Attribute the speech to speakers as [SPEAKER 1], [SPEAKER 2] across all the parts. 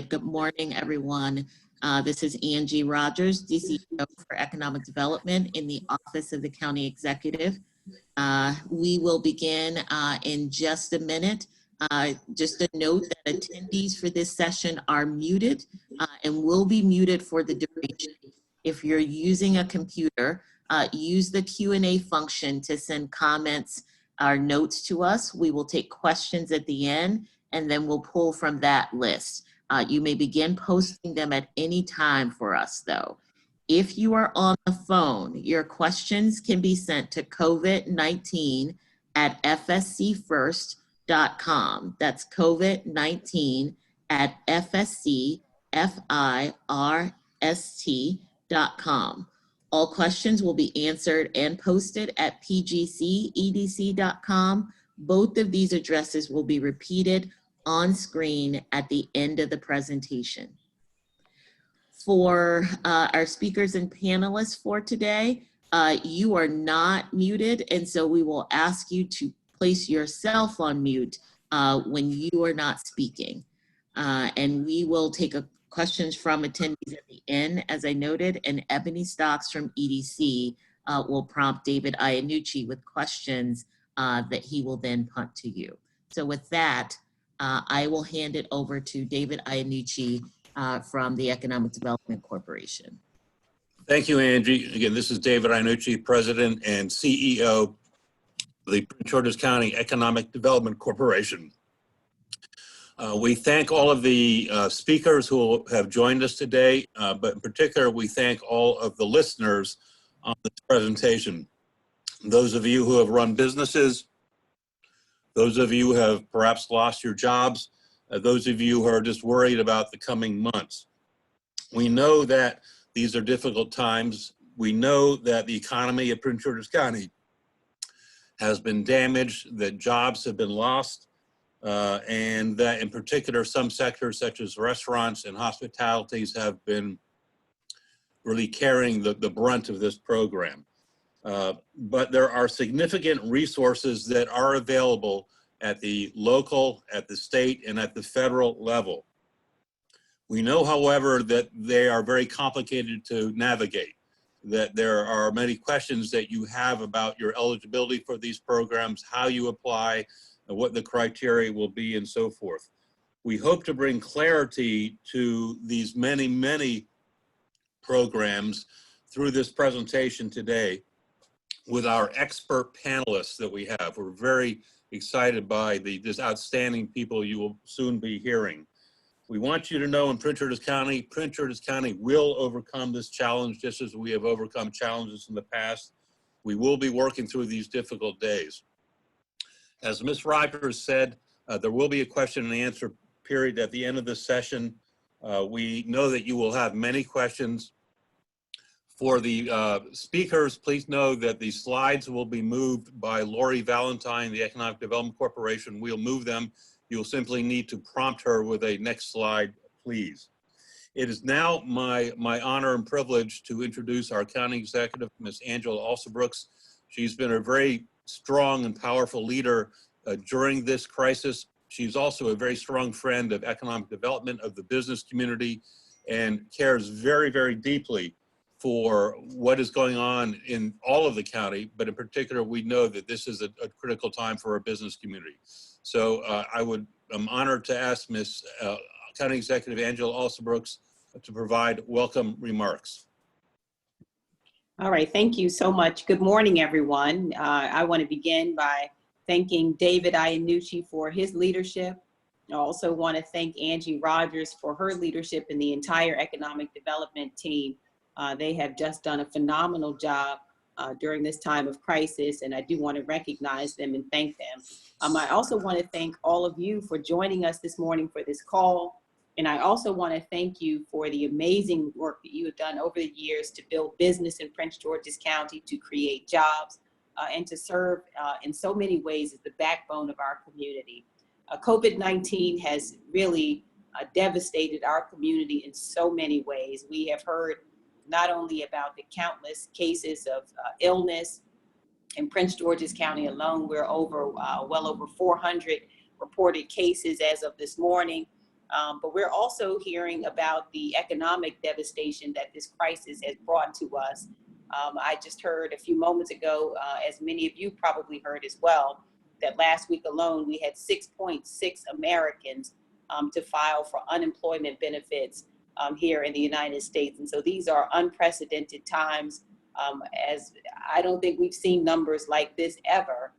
[SPEAKER 1] Good morning, everyone. This is Angie Rogers, DCO for Economic Development in the Office of the County Executive. We will begin in just a minute. Just a note that attendees for this session are muted and will be muted for the duration. If you're using a computer, use the Q&A function to send comments or notes to us. We will take questions at the end, and then we'll pull from that list. You may begin posting them at any time for us, though. If you are on the phone, your questions can be sent to COVID-19@fscfirst.com. That's COVID-19@fscfirst.com. All questions will be answered and posted at pgcedc.com. Both of these addresses will be repeated on screen at the end of the presentation. For our speakers and panelists for today, you are not muted, and so we will ask you to place yourself on mute when you are not speaking. And we will take questions from attendees at the end, as I noted, and Ebony Stocks from EDC will prompt David Iannucci with questions that he will then punt to you. So with that, I will hand it over to David Iannucci from the Economic Development Corporation.
[SPEAKER 2] Thank you, Angie. Again, this is David Iannucci, President and CEO of the Prince George's County Economic Development Corporation. We thank all of the speakers who have joined us today, but in particular, we thank all of the listeners on this presentation. Those of you who have run businesses, those of you who have perhaps lost your jobs, those of you who are just worried about the coming months. We know that these are difficult times. We know that the economy of Prince George's County has been damaged, that jobs have been lost, and that in particular, some sectors such as restaurants and hospitalities have been really carrying the brunt of this program. But there are significant resources that are available at the local, at the state, and at the federal level. We know, however, that they are very complicated to navigate, that there are many questions that you have about your eligibility for these programs, how you apply, and what the criteria will be, and so forth. We hope to bring clarity to these many, many programs through this presentation today with our expert panelists that we have. We're very excited by this outstanding people you will soon be hearing. We want you to know in Prince George's County will overcome this challenge just as we have overcome challenges in the past. We will be working through these difficult days. As Ms. Rogers said, there will be a question and answer period at the end of this session. We know that you will have many questions. For the speakers, please know that the slides will be moved by Lori Valentine, the Economic Development Corporation. We'll move them. You'll simply need to prompt her with a next slide, please. It is now my honor and privilege to introduce our County Executive, Ms. Angela Alsobrooks. She's been a very strong and powerful leader during this crisis. She's also a very strong friend of economic development, of the business community, and cares very, very deeply for what is going on in all of the county, but in particular, we know that this is a critical time for our business community. So I'm honored to ask Ms. County Executive Angela Alsobrooks to provide welcome remarks.
[SPEAKER 3] All right, thank you so much. Good morning, everyone. I want to begin by thanking David Iannucci for his leadership. I also want to thank Angie Rogers for her leadership and the entire economic development team. They have just done a phenomenal job during this time of crisis, and I do want to recognize them and thank them. I also want to thank all of you for joining us this morning for this call, and I also want to thank you for the amazing work that you have done over the years to build business in Prince George's County, to create jobs, and to serve in so many ways as the backbone of our community. COVID-19 has really devastated our community in so many ways. We have heard not only about the countless cases of illness in Prince George's County alone. We're over well over 400 reported cases as of this morning. but we're also hearing about the economic devastation that this crisis has brought to us. I just heard a few moments ago, as many of you probably heard as well, that last week alone we had 6.6 Americans to file for unemployment benefits here in the United States. And so these are unprecedented times, as I don't think we've seen numbers like this ever.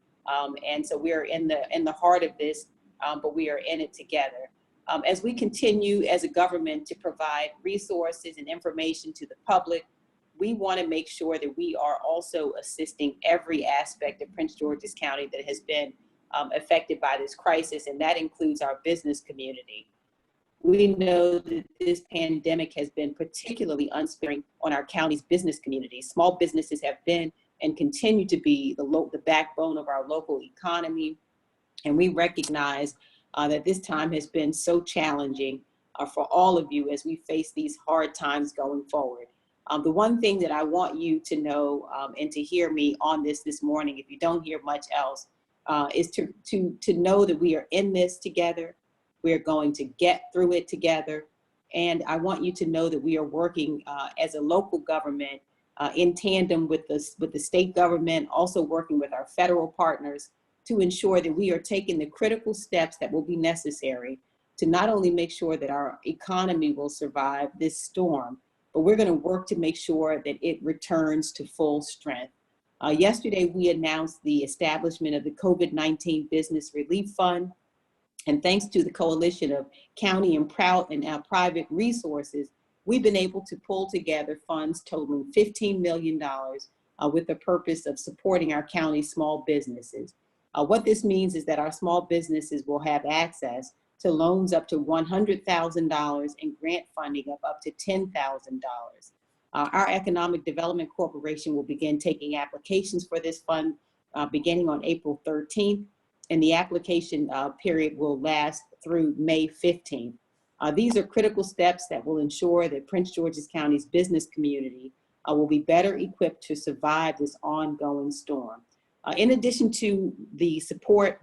[SPEAKER 3] And so we're in the heart of this, but we are in it together. As we continue as a government to provide resources and information to the public, we want to make sure that we are also assisting every aspect of Prince George's County that has been affected by this crisis, and that includes our business community. We know that this pandemic has been particularly unsparing on our county's business community. Small businesses have been and continue to be the backbone of our local economy, and we recognize that this time has been so challenging for all of you as we face these hard times going forward. The one thing that I want you to know and to hear me on this morning, if you don't hear much else, is to know that we are in this together. We are going to get through it together. And I want you to know that we are working as a local government in tandem with the state government, also working with our federal partners to ensure that we are taking the critical steps that will be necessary to not only make sure that our economy will survive this storm, but we're going to work to make sure that it returns to full strength. Yesterday, we announced the establishment of the COVID-19 Business Relief Fund. And thanks to the coalition of county and private resources, we've been able to pull together funds totaling $15 million with the purpose of supporting our county's small businesses. What this means is that our small businesses will have access to loans up to $100,000 and grant funding of up to $10,000. Our Economic Development Corporation will begin taking applications for this fund beginning on April 13th, and the application period will last through May 15th. These are critical steps that will ensure that Prince George's County's business community will be better equipped to survive this ongoing storm. In addition to the support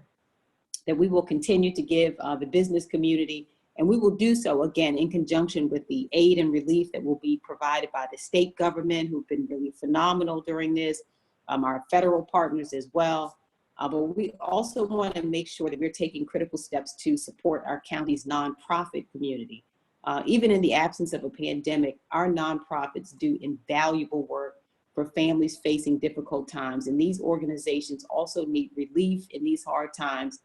[SPEAKER 3] that we will continue to give the business community, and we will do so again in conjunction with the aid and relief that will be provided by the state government, who've been really phenomenal during this, our federal partners as well. But we also want to make sure that we're taking critical steps to support our county's nonprofit community. Even in the absence of a pandemic, our nonprofits do invaluable work for families facing difficult times. And these organizations also need relief in these hard times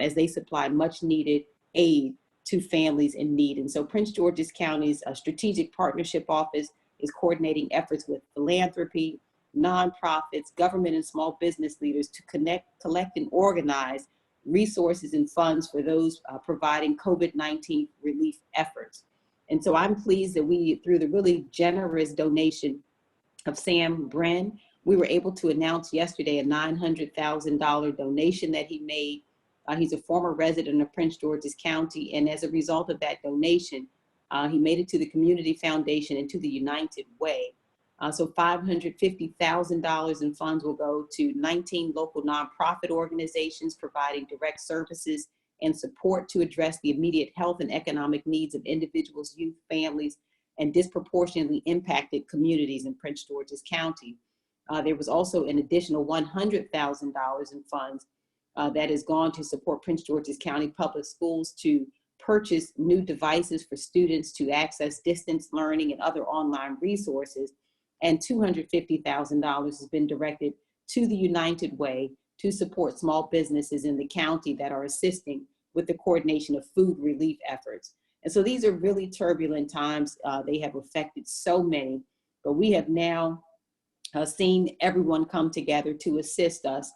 [SPEAKER 3] as they supply much needed aid to families in need. And so Prince George's County's Strategic Partnership Office is coordinating efforts with philanthropy, nonprofits, government and small business leaders to collect and organize resources and funds for those providing COVID-19 relief efforts. And so I'm pleased that we, through the really generous donation of Sam Bren, we were able to announce yesterday a $900,000 donation that he made. He's a former resident of Prince George's County, and as a result of that donation, he made it to the Community Foundation and to the United Way. So $550,000 in funds will go to 19 local nonprofit organizations providing direct services and support to address the immediate health and economic needs of individuals, youth, families, and disproportionately impacted communities in Prince George's County. There was also an additional $100,000 in funds that has gone to support Prince George's County Public Schools to purchase new devices for students to access distance learning and other online resources. And $250,000 has been directed to the United Way to support small businesses in the county that are assisting with the coordination of food relief efforts. And so these are really turbulent times. They have affected so many, but we have now seen everyone come together to assist us.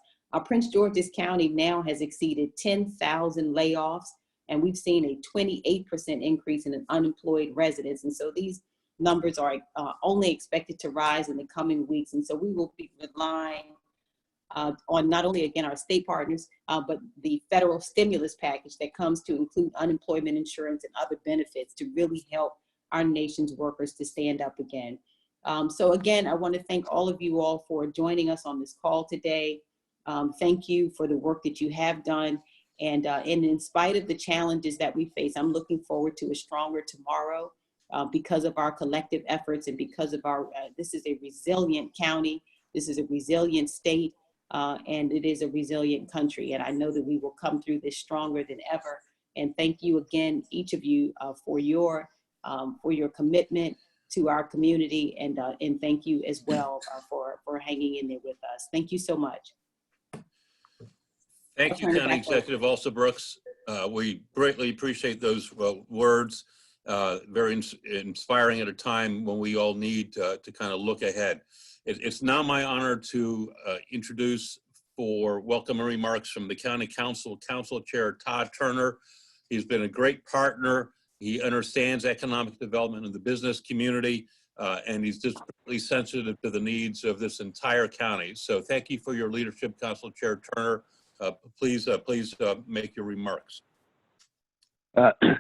[SPEAKER 3] Prince George's County now has exceeded 10,000 layoffs, and we've seen a 28% increase in unemployed residents. And so these numbers are only expected to rise in the coming weeks. And so we will be relying on not only, again, our state partners, but the federal stimulus package that comes to include unemployment insurance and other benefits to really help our nation's workers to stand up again. So again, I want to thank all of you all for joining us on this call today. Thank you for the work that you have done. And in spite of the challenges that we face, I'm looking forward to a stronger tomorrow because of our collective efforts and because of our, this is a resilient county, this is a resilient state, and it is a resilient country. And I know that we will come through this stronger than ever. And thank you again, each of you, for your commitment to our community, and thank you as well for hanging in there with us. Thank you so much.
[SPEAKER 2] Thank you, County Executive Alsa Brooks. We greatly appreciate those words. Very inspiring at a time when we all need to kind of look ahead. It's now my honor to introduce for welcome remarks from the County Council Chair Todd Turner. He's been a great partner. He understands economic development in the business community, and he's just really sensitive to the needs of this entire county. So thank you for your leadership, Council Chair Turner. Please make your remarks.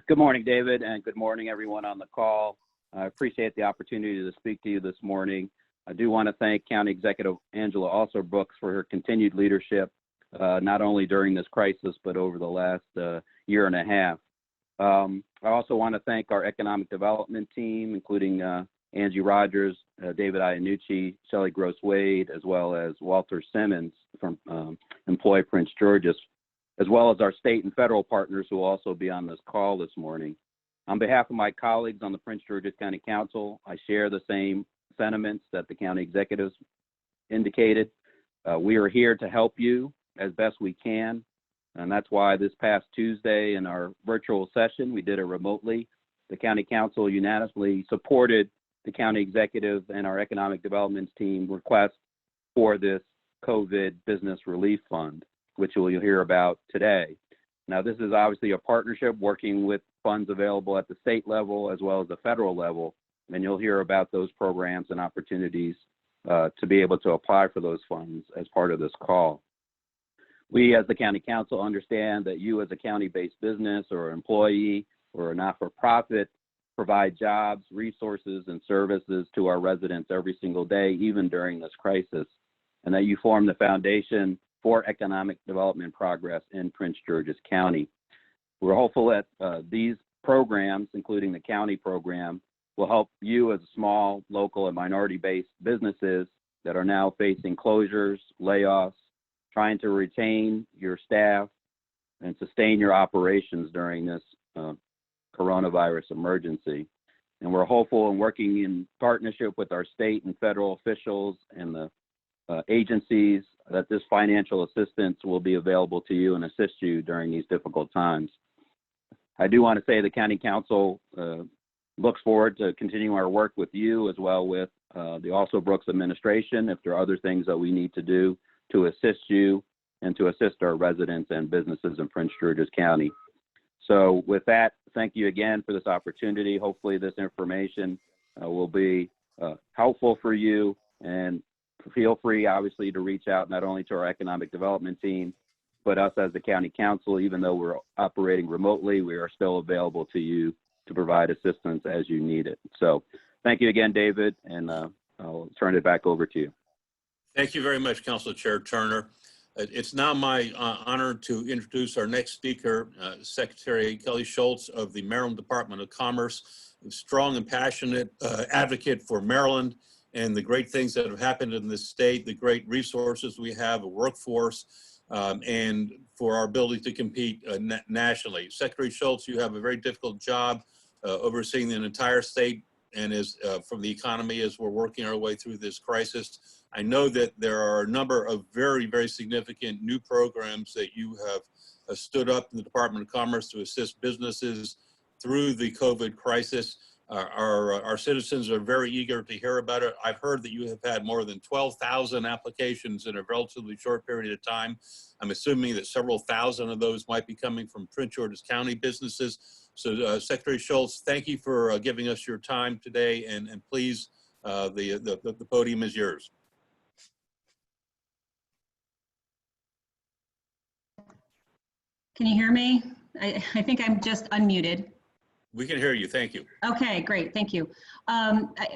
[SPEAKER 4] Good morning, David, and good morning, everyone on the call. I appreciate the opportunity to speak to you this morning. I do want to thank County Executive Angela Alsa Brooks for her continued leadership, not only during this crisis, but over the last year and a half. I also want to thank our economic development team, including Angie Rogers, David Iannucci, Shelley Gross-Wade, as well as Walter Simmons from Employ Prince George's, as well as our state and federal partners who will also be on this call this morning. On behalf of my colleagues on the Prince George's County Council, I share the same sentiments that the county executives indicated. We are here to help you as best we can. And that's why this past Tuesday in our virtual session, we did it remotely. The County Council unanimously supported the county executive and our economic development team request for this COVID Business Relief Fund, which you'll hear about today. Now, this is obviously a partnership working with funds available at the state level as well as the federal level, and you'll hear about those programs and opportunities to be able to apply for those funds as part of this call. We as the County Council understand that you as a county-based business or employee or a not-for-profit provide jobs, resources, and services to our residents every single day, even during this crisis, and that you form the foundation for economic development progress in Prince George's County. We're hopeful that these programs, including the county program, will help you as small, local, and minority-based businesses that are now facing closures, layoffs, trying to retain your staff and sustain your operations during this coronavirus emergency. And we're hopeful and working in partnership with our state and federal officials and the agencies that this financial assistance will be available to you and assist you during these difficult times. I do want to say the County Council looks forward to continuing our work with you as well with the Alsa Brooks administration if there are other things that we need to do to assist you and to assist our residents and businesses in Prince George's County. So with that, thank you again for this opportunity. Hopefully this information will be helpful for you, and feel free obviously to reach out not only to our economic development team, but us as the County Council. Even though we're operating remotely, we are still available to you to provide assistance as you need it. So thank you again, David, and I'll turn it back over to you.
[SPEAKER 2] Thank you very much, Council Chair Turner. It's now my honor to introduce our next speaker, Secretary Kelly Schultz of the Maryland Department of Commerce, a strong and passionate advocate for Maryland and the great things that have happened in this state, the great resources we have, a workforce, and for our ability to compete nationally. Secretary Schultz, you have a very difficult job overseeing the entire state and as from the economy as we're working our way through this crisis. I know that there are a number of very, very significant new programs that you have stood up in the Department of Commerce to assist businesses through the COVID crisis. Our citizens are very eager to hear about it. I've heard that you have had more than 12,000 applications in a relatively short period of time. I'm assuming that several thousand of those might be coming from Prince George's County businesses. So Secretary Schultz, thank you for giving us your time today, and please, the podium is yours.
[SPEAKER 5] Can you hear me? I think I'm just unmuted.
[SPEAKER 2] We can hear you. Thank you.
[SPEAKER 5] Okay, great. Thank you.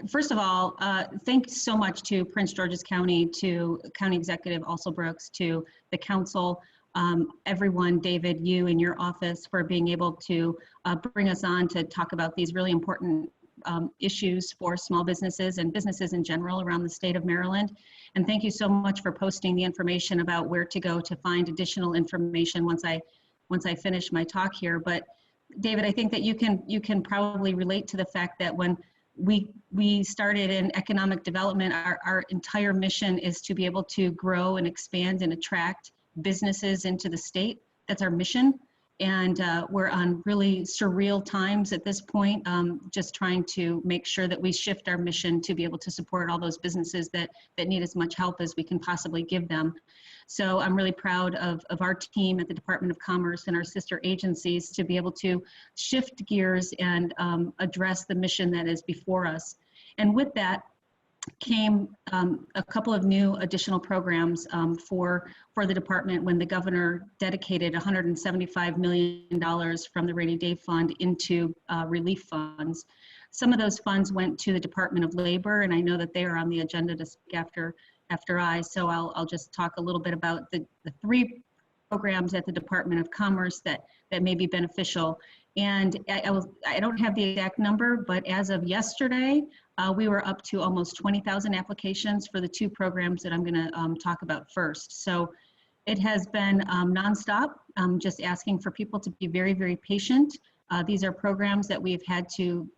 [SPEAKER 5] First of all, thanks so much to Prince George's County, to County Executive Alsa Brooks, to the council. everyone, David, you and your office for being able to bring us on to talk about these really important issues for small businesses and businesses in general around the state of Maryland. And thank you so much for posting the information about where to go to find additional information once I finish my talk here. But David, I think that you can probably relate to the fact that when we started in economic development, our entire mission is to be able to grow and expand and attract businesses into the state. That's our mission. And we're on really surreal times at this point, just trying to make sure that we shift our mission to be able to support all those businesses that need as much help as we can possibly give them. So I'm really proud of our team at the Department of Commerce and our sister agencies to be able to shift gears and address the mission that is before us. And with that came a couple of new additional programs for the department when the governor dedicated $175 million from the Rainy Day Fund into relief funds. Some of those funds went to the Department of Labor, and I know that they are on the agenda to speak after so I'll just talk a little bit about the three programs at the Department of Commerce that may be beneficial. And I don't have the exact number, but as of yesterday, we were up to almost 20,000 applications for the two programs that I'm going to talk about first. So it has been nonstop, just asking for people to be very, very patient. These are programs that we've had to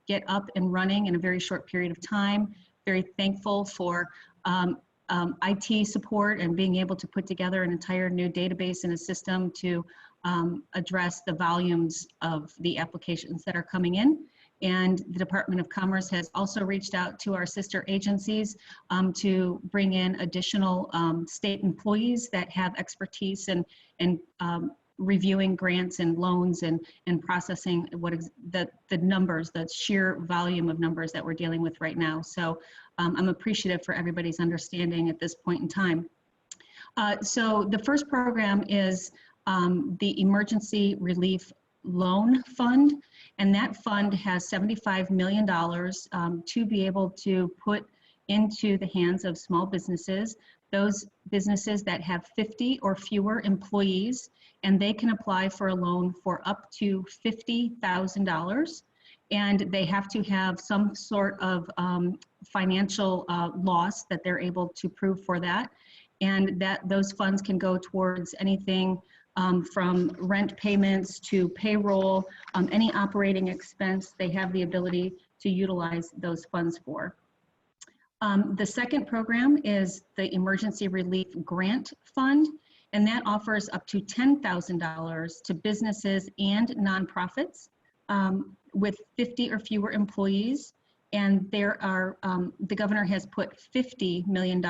[SPEAKER 5] get up and running in a very short period of time. Very thankful for IT support and being able to put together an entire new database and a system to address the volumes of the applications that are coming in. And the Department of Commerce has also reached out to our sister agencies to bring in additional state employees that have expertise in reviewing grants and loans and processing the numbers, the sheer volume of numbers that we're dealing with right now. So I'm appreciative for everybody's understanding at this point in time. So the first program is the Emergency Relief Loan Fund, and that fund has $75 million to be able to put into the hands of small businesses, those businesses that have 50 or fewer employees, and they can apply for a loan for up to $50,000. And they have to have some sort of financial loss that they're able to prove for that. And that those funds can go towards anything from rent payments to payroll, any operating expense, they have the ability to utilize those funds for. The second program is the Emergency Relief Grant Fund, and that offers up to $10,000 to businesses and nonprofits with 50 or fewer employees. And there are, the governor has put $50 million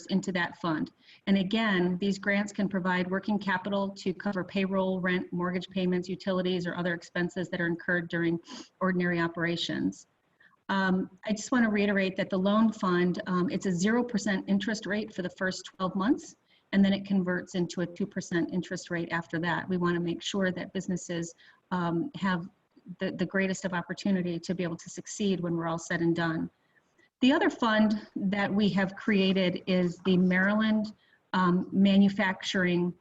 [SPEAKER 5] into that fund. And again, these grants can provide working capital to cover payroll, rent, mortgage payments, utilities, or other expenses that are incurred during ordinary operations. I just want to reiterate that the loan fund, it's a 0% interest rate for the first 12 months, and then it converts into a 2% interest rate after that. We want to make sure that businesses have the greatest of opportunity to be able to succeed when we're all said and done. The other fund that we have created is the Maryland Manufacturing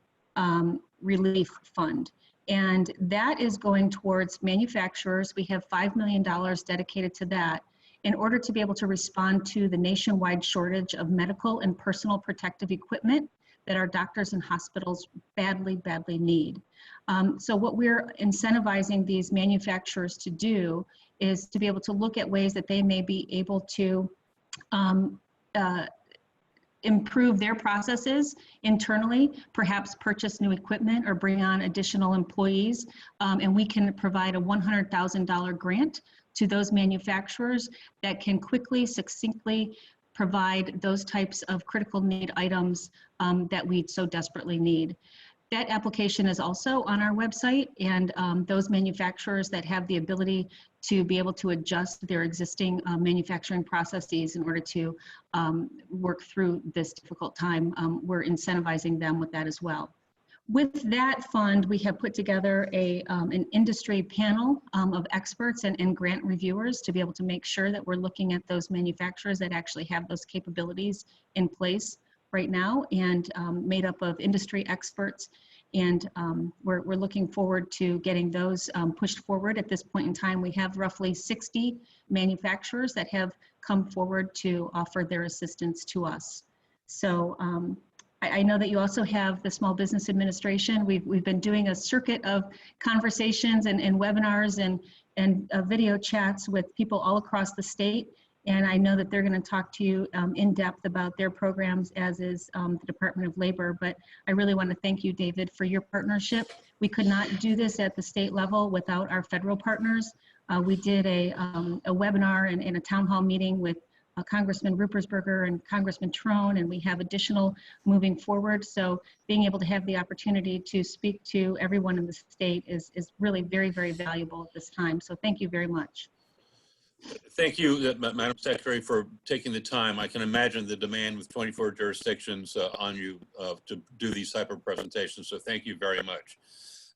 [SPEAKER 5] Relief Fund. And that is going towards manufacturers. We have $5 million dedicated to that in order to be able to respond to the nationwide shortage of medical and personal protective equipment that our doctors and hospitals badly, badly need. So what we're incentivizing these manufacturers to do is to be able to look at ways that they may be able to improve their processes internally, perhaps purchase new equipment or bring on additional employees. And we can provide a $100,000 grant to those manufacturers that can quickly, succinctly provide those types of critical need items that we so desperately need. That application is also on our website, and those manufacturers that have the ability to be able to adjust their existing manufacturing processes in order to work through this difficult time, we're incentivizing them with that as well. With that fund, we have put together an industry panel of experts and grant reviewers to be able to make sure that we're looking at those manufacturers that actually have those capabilities in place right now, and made up of industry experts. And we're looking forward to getting those pushed forward. At this point in time, we have roughly 60 manufacturers that have come forward to offer their assistance to us. So I know that you also have the Small Business Administration. We've been doing a circuit of conversations and webinars and video chats with people all across the state. And I know that they're going to talk to you in depth about their programs, as is the Department of Labor. But I really want to thank you, David, for your partnership. We could not do this at the state level without our federal partners. We did a webinar and a town hall meeting with Congressman Ruppersberger and Congressman Trone, and we have additional moving forward. So being able to have the opportunity to speak to everyone in the state is really very, very valuable at this time. So thank you very much.
[SPEAKER 2] Thank you, Madam Secretary, for taking the time. I can imagine the demand with 24 jurisdictions on you to do these type of presentations. So thank you very much.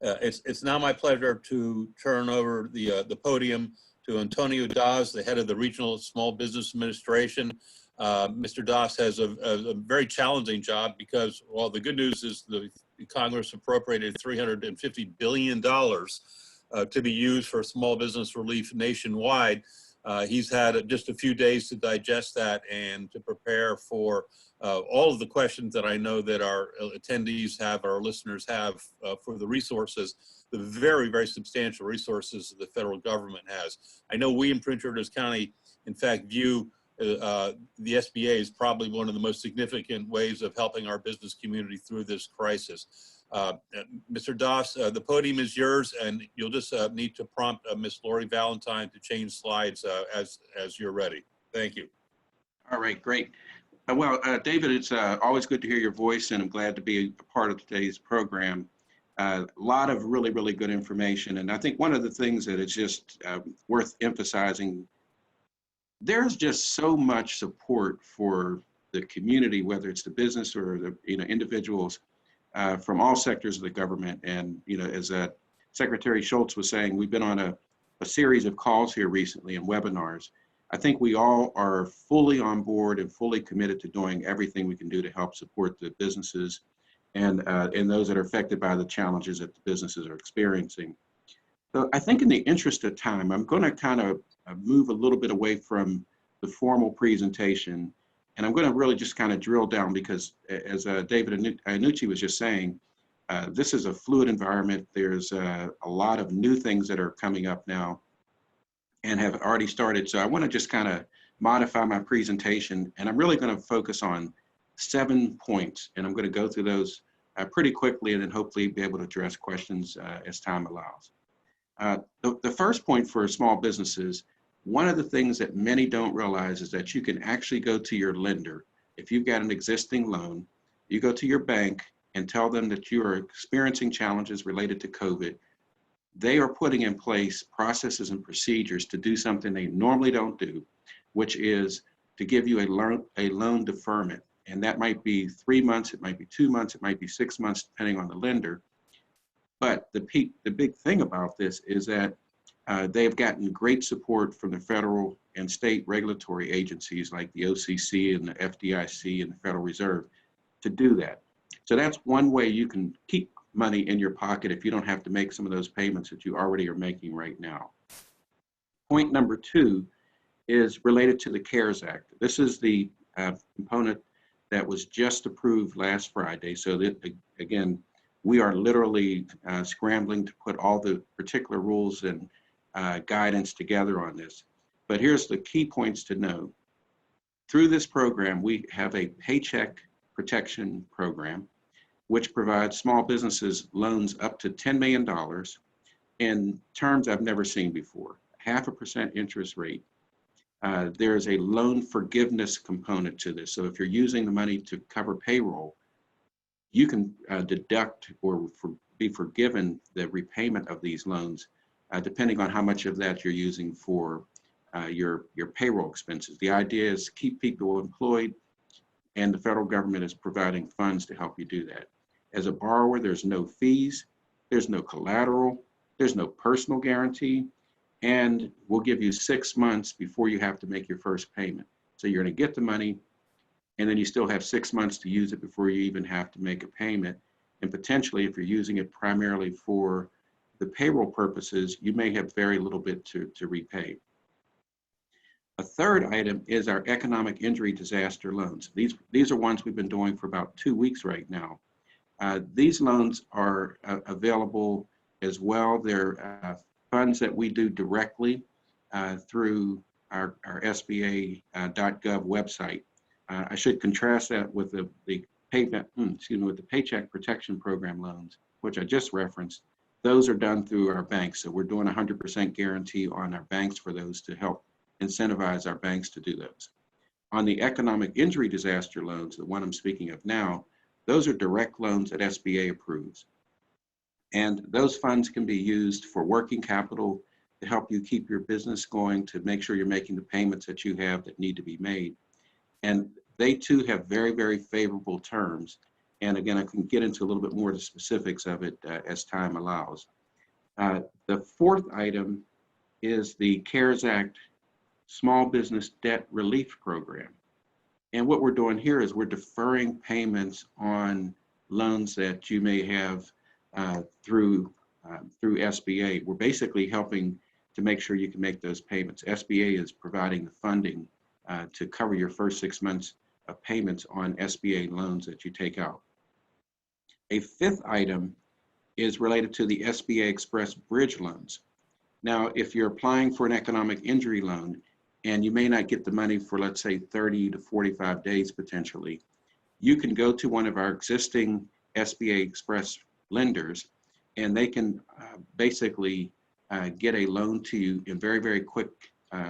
[SPEAKER 2] It's now my pleasure to turn over the podium to Antonio Das, the head of the Regional Small Business Administration. Mr. Das has a very challenging job because, well, the good news is the Congress appropriated $350 billion to be used for small business relief nationwide. He's had just a few days to digest that and to prepare for all of the questions that I know that our attendees have, our listeners have for the resources, the very, very substantial resources the federal government has. I know we in Prince George's County, in fact, view the SBA as probably one of the most significant ways of helping our business community through this crisis. Mr. Das, the podium is yours, and you'll just need to prompt Ms. Lori Valentine to change slides as you're ready. Thank you.
[SPEAKER 6] All right, great. Well, David, it's always good to hear your voice, and I'm glad to be a part of today's program. A lot of really, really good information, and I think one of the things that is just worth emphasizing, there's just so much support for the community, whether it's the business or the individuals, from all sectors of the government. And as Secretary Schultz was saying, we've been on a series of calls here recently and webinars. I think we all are fully on board and fully committed to doing everything we can do to help support the businesses and those that are affected by the challenges that the businesses are experiencing. So I think in the interest of time, I'm going to kind of move a little bit away from the formal presentation, and I'm going to really just kind of drill down because, as David Iannucci was just saying, this is a fluid environment. There's a lot of new things that are coming up now and have already started. So I want to just kind of modify my presentation, and I'm really going to focus on 7 points, and I'm going to go through those pretty quickly and then hopefully be able to address questions as time allows. The first point for small businesses, one of the things that many don't realize is that you can actually go to your lender. If you've got an existing loan, you go to your bank and tell them that you are experiencing challenges related to COVID. They are putting in place processes and procedures to do something they normally don't do, which is to give you a loan deferment. And that might be 3 months, it might be 2 months, it might be 6 months, depending on the lender. But the big thing about this is that they've gotten great support from the federal and state regulatory agencies like the OCC and the FDIC and the Federal Reserve to do that. So that's one way you can keep money in your pocket if you don't have to make some of those payments that you already are making right now. Point number 2 is related to the CARES Act. This is the component that was just approved last Friday. So that, again, we are literally scrambling to put all the particular rules and guidance together on this. But here's the key points to know. Through this program, we have a Paycheck Protection Program, which provides small businesses loans up to $10 million in terms I've never seen before, 0.5% interest rate. There's a loan forgiveness component to this. So if you're using the money to cover payroll, you can deduct or be forgiven the repayment of these loans, depending on how much of that you're using for your payroll expenses. The idea is to keep people employed, and the federal government is providing funds to help you do that. As a borrower, there's no fees, there's no collateral, there's no personal guarantee, and we'll give you 6 months before you have to make your first payment. So you're going to get the money, and then you still have 6 months to use it before you even have to make a payment. And potentially, if you're using it primarily for the payroll purposes, you may have very little bit to repay. A third item is our economic injury disaster loans. These are ones we've been doing for about 2 weeks right now. These loans are available as well. They're funds that we do directly through our SBA.gov website. I should contrast that with the Paycheck Protection Program loans, which I just referenced. Those are done through our banks. So we're doing 100% guarantee on our banks for those to help incentivize our banks to do those. On the economic injury disaster loans, the one I'm speaking of now, those are direct loans that SBA approves. And those funds can be used for working capital to help you keep your business going, to make sure you're making the payments that you have that need to be made. And they too have very, very favorable terms. And again, I can get into a little bit more of the specifics of it as time allows. The fourth item is the CARES Act Small Business Debt Relief Program. And what we're doing here is we're deferring payments on loans that you may have through SBA. We're basically helping to make sure you can make those payments. SBA is providing the funding to cover your first 6 months of payments on SBA loans that you take out. A fifth item is related to the SBA Express Bridge loans. Now, if you're applying for an economic injury loan and you may not get the money for, let's say, 30 to 45 days potentially, you can go to one of our existing SBA Express lenders and they can basically get a loan to you in very, very quick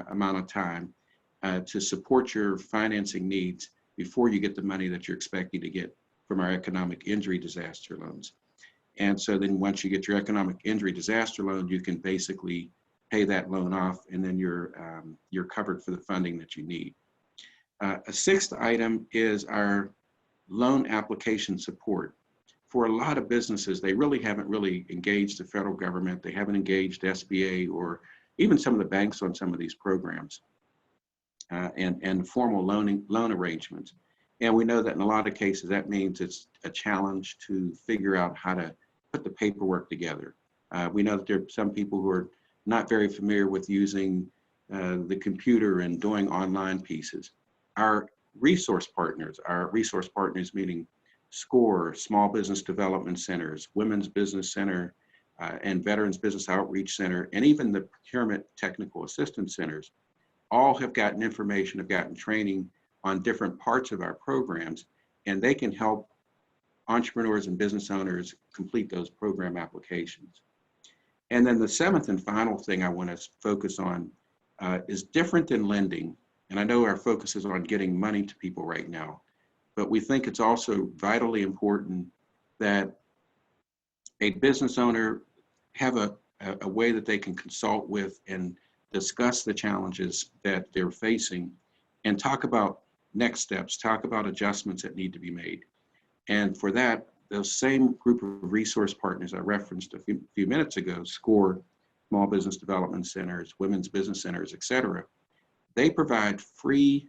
[SPEAKER 6] amount of time to support your financing needs before you get the money that you're expecting to get from our economic injury disaster loans. And so then once you get your economic injury disaster loan, you can basically pay that loan off, and then you're covered for the funding that you need. A sixth item is our loan application support. For a lot of businesses, they really haven't engaged the federal government. They haven't engaged SBA or even some of the banks on some of these programs and formal loan arrangements. And we know that in a lot of cases, that means it's a challenge to figure out how to put the paperwork together. We know that there are some people who are not very familiar with using the computer and doing online pieces. Our resource partners meaning SCORE, Small Business Development Centers, Women's Business Center, and Veterans Business Outreach Center, and even the Procurement Technical Assistance Centers, all have gotten information, have gotten training on different parts of our programs, and they can help entrepreneurs and business owners complete those program applications. And then the seventh and final thing I want to focus on is different than lending. And I know our focus is on getting money to people right now, but we think it's also vitally important that a business owner have a way that they can consult with and discuss the challenges that they're facing and talk about next steps, talk about adjustments that need to be made. And for that, those same group of resource partners I referenced a few minutes ago, SCORE, Small Business Development Centers, Women's Business Centers, et cetera, they provide free,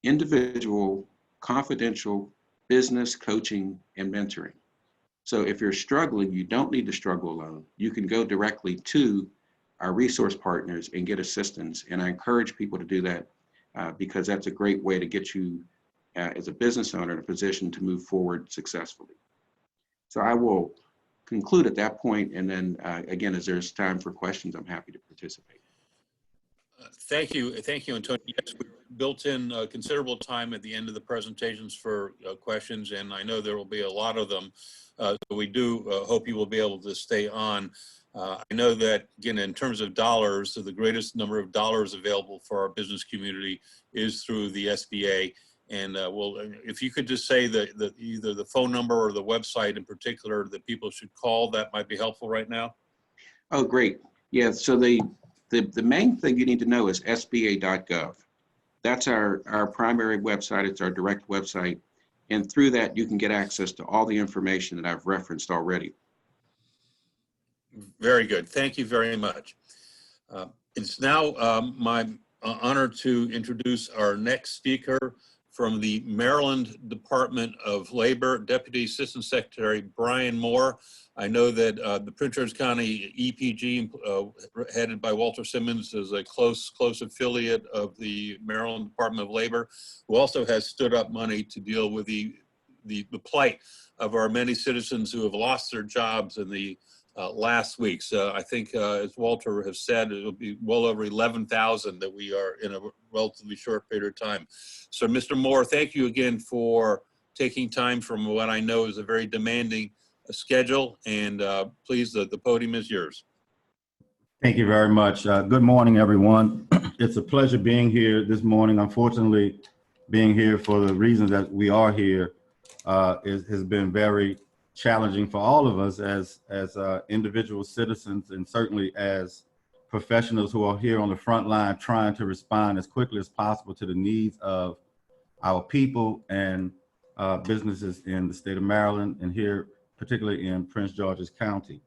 [SPEAKER 6] individual, confidential business coaching and mentoring. So if you're struggling, you don't need to struggle alone. You can go directly to our resource partners and get assistance. And I encourage people to do that because that's a great way to get you as a business owner in a position to move forward successfully. So I will conclude at that point, and then again, as there's time for questions, I'm happy to participate.
[SPEAKER 2] Thank you, Antonio. Yes, we built in considerable time at the end of the presentations for questions, and I know there will be a lot of them. So we do hope you will be able to stay on. I know that, again, in terms of dollars, so the greatest number of dollars available for our business community is through the SBA. And if you could just say either the phone number or the website in particular that people should call, that might be helpful right now.
[SPEAKER 6] Oh, great. Yeah, so the main thing you need to know is SBA.gov. That's our primary website. It's our direct website. And through that, you can get access to all the information that I've referenced already.
[SPEAKER 2] Very good. Thank you very much. It's now my honor to introduce our next speaker from the Maryland Department of Labor, Deputy Assistant Secretary Brian Moore. I know that the Prince George's County EPG, headed by Walter Simmons, is a close affiliate of the Maryland Department of Labor, who also has stood up money to deal with the plight of our many citizens who have lost their jobs in the last week. So I think, as Walter has said, it'll be well over 11,000 that we are in a relatively short period of time. So Mr. Moore, thank you again for taking time from what I know is a very demanding schedule, and please, the podium is yours.
[SPEAKER 7] Thank you very much. Good morning, everyone. It's a pleasure being here this morning. Unfortunately, being here for the reasons that we are here has been very challenging for all of us as individual citizens, and certainly as professionals who are here on the front line trying to respond as quickly as possible to the needs of our people and businesses in the state of Maryland, and here particularly in Prince George's County.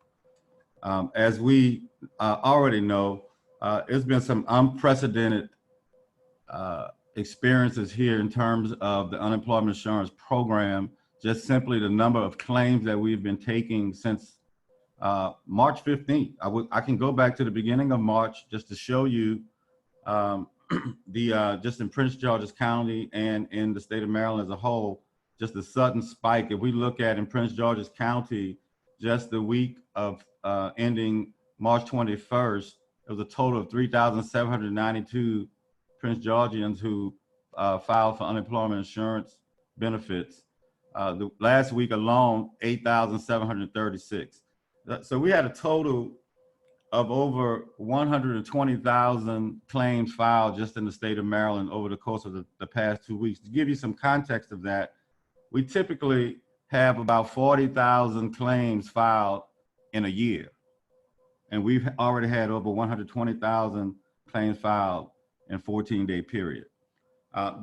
[SPEAKER 7] As we already know, there's been some unprecedented experiences here in terms of the unemployment insurance program. Just simply the number of claims that we've been taking since March 15th. I can go back to the beginning of March just to show you just in Prince George's County and in the state of Maryland as a whole, just the sudden spike. If we look at in Prince George's County, just the week of ending March 21st, there was a total of 3,792 Prince Georgians who filed for unemployment insurance benefits. The last week alone, 8,736. So we had a total of over 120,000 claims filed just in the state of Maryland over the course of the past 2 weeks. To give you some context of that, we typically have about 40,000 claims filed in a year. And we've already had over 120,000 claims filed in a 14-day period.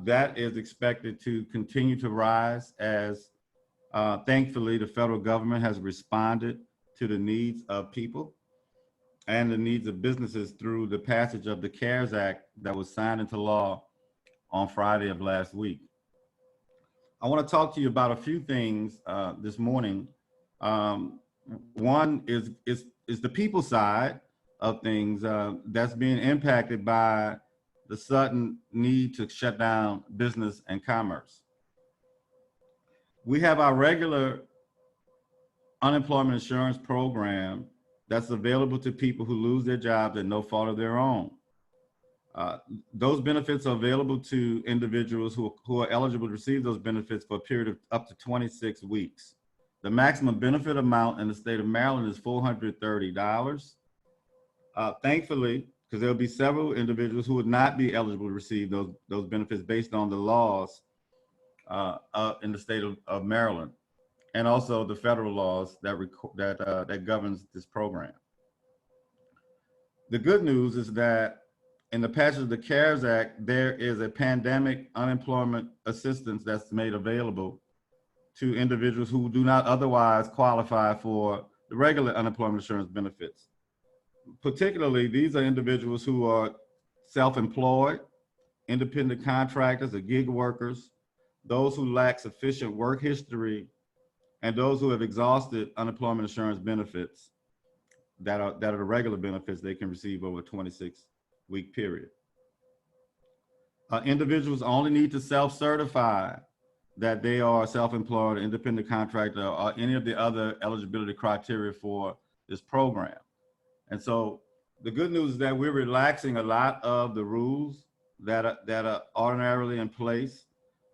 [SPEAKER 7] That is expected to continue to rise as, thankfully, the federal government has responded to the needs of people and the needs of businesses through the passage of the CARES Act that was signed into law on Friday of last week. I want to talk to you about a few things this morning. One is the people side of things that's being impacted by the sudden need to shut down business and commerce. We have our regular unemployment insurance program that's available to people who lose their jobs at no fault of their own. Those benefits are available to individuals who are eligible to receive those benefits for a period of up to 26 weeks. The maximum benefit amount in the state of Maryland is $430. Thankfully, because there'll be several individuals who would not be eligible to receive those benefits based on the laws in the state of Maryland, and also the federal laws that governs this program. The good news is that in the passage of the CARES Act, there is a pandemic unemployment assistance that's made available to individuals who do not otherwise qualify for the regular unemployment insurance benefits. Particularly, these are individuals who are self-employed, independent contractors or gig workers, those who lack sufficient work history, and those who have exhausted unemployment insurance benefits that are the regular benefits they can receive over a 26-week period. Individuals only need to self-certify that they are self-employed, independent contractor, or any of the other eligibility criteria for this program. And so the good news is that we're relaxing a lot of the rules that are ordinarily in place.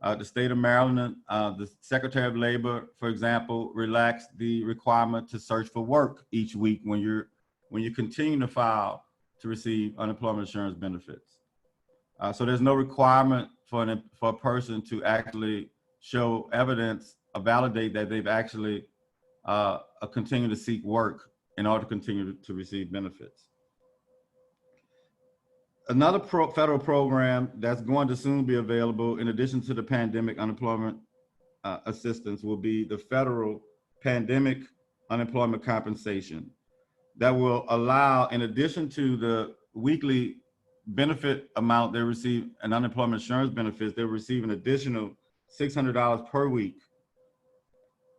[SPEAKER 7] The state of Maryland, the Secretary of Labor, for example, relaxed the requirement to search for work each week when you continue to file to receive unemployment insurance benefits. So there's no requirement for a person to actually show evidence or validate that they've actually continued to seek work in order to continue to receive benefits. Another federal program that's going to soon be available, in addition to the pandemic unemployment assistance, will be the federal pandemic unemployment compensation that will allow, in addition to the weekly benefit amount they receive and unemployment insurance benefits, they receive an additional $600 per week.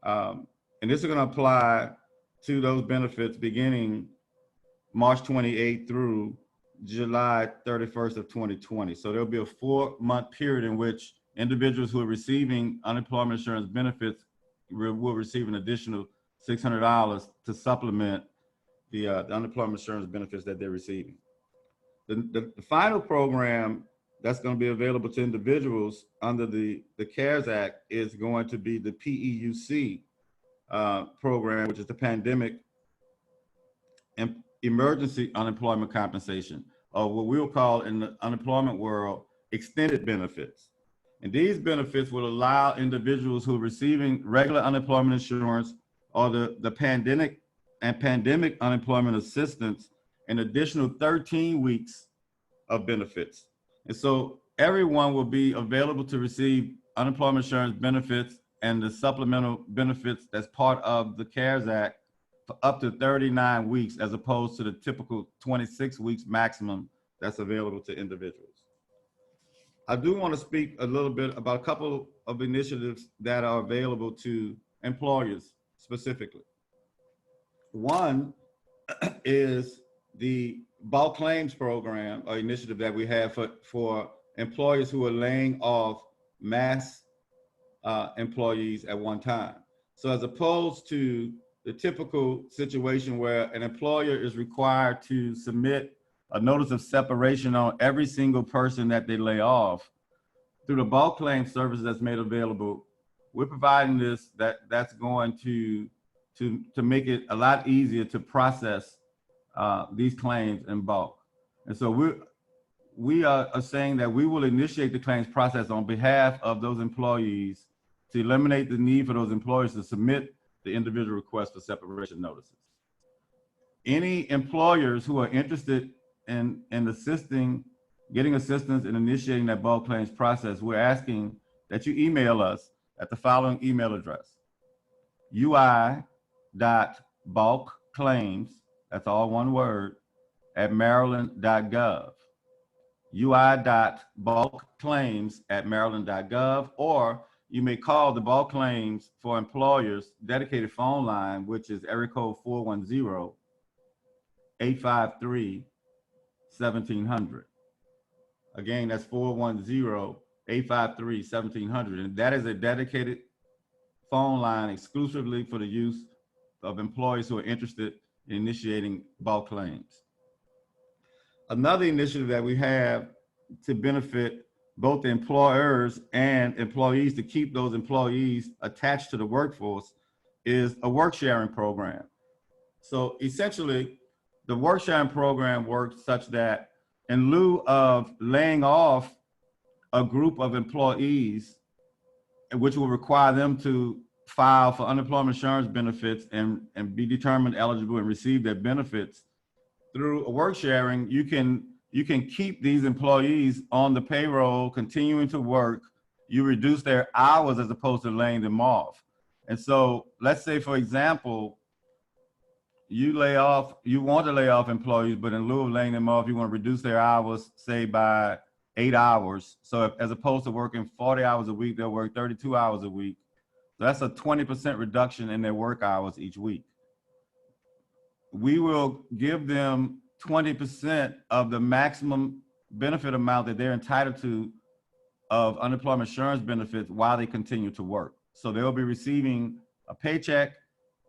[SPEAKER 7] And this is going to apply to those benefits beginning March 28th through July 31st of 2020. So there'll be a 4-month period in which individuals who are receiving unemployment insurance benefits will receive an additional $600 to supplement the unemployment insurance benefits that they're receiving. The final program that's going to be available to individuals under the CARES Act is going to be the PEUC program, which is the Pandemic Emergency Unemployment Compensation, or what we'll call in the unemployment world, extended benefits. And these benefits will allow individuals who are receiving regular unemployment insurance or the pandemic unemployment assistance an additional 13 weeks of benefits. And so everyone will be available to receive unemployment insurance benefits and the supplemental benefits that's part of the CARES Act for up to 39 weeks, as opposed to the typical 26 weeks maximum that's available to individuals. I do want to speak a little bit about a couple of initiatives that are available to employers specifically. One is the bulk claims program or initiative that we have for employers who are laying off mass employees at one time. So as opposed to the typical situation where an employer is required to submit a notice of separation on every single person that they lay off, through the bulk claim service that's made available, we're providing this that's going to make it a lot easier to process these claims in bulk. And so we are saying that we will initiate the claims process on behalf of those employees to eliminate the need for those employers to submit the individual request for separation notices. Any employers who are interested in getting assistance in initiating that bulk claims process, we're asking that you email us at the following email address: ui.bulkclaims, that's all one word, @maryland.gov. ui.bulkclaims@maryland.gov, or you may call the bulk claims for employers dedicated phone line, which is area code 410-853-1700. Again, that's 410-853-1700. And that is a dedicated phone line exclusively for the use of employees who are interested in initiating bulk claims. Another initiative that we have to benefit both the employers and employees, to keep those employees attached to the workforce, is a work sharing program. So essentially, the work sharing program works such that in lieu of laying off a group of employees, which will require them to file for unemployment insurance benefits and be determined eligible and receive their benefits, through a work sharing, you can keep these employees on the payroll, continuing to work. You reduce their hours as opposed to laying them off. And so let's say, for example, you want to lay off employees, but in lieu of laying them off, you want to reduce their hours, say by 8 hours. So as opposed to working 40 hours a week, they'll work 32 hours a week. So that's a 20% reduction in their work hours each week. We will give them 20% of the maximum benefit amount that they're entitled to of unemployment insurance benefits while they continue to work. So they'll be receiving a paycheck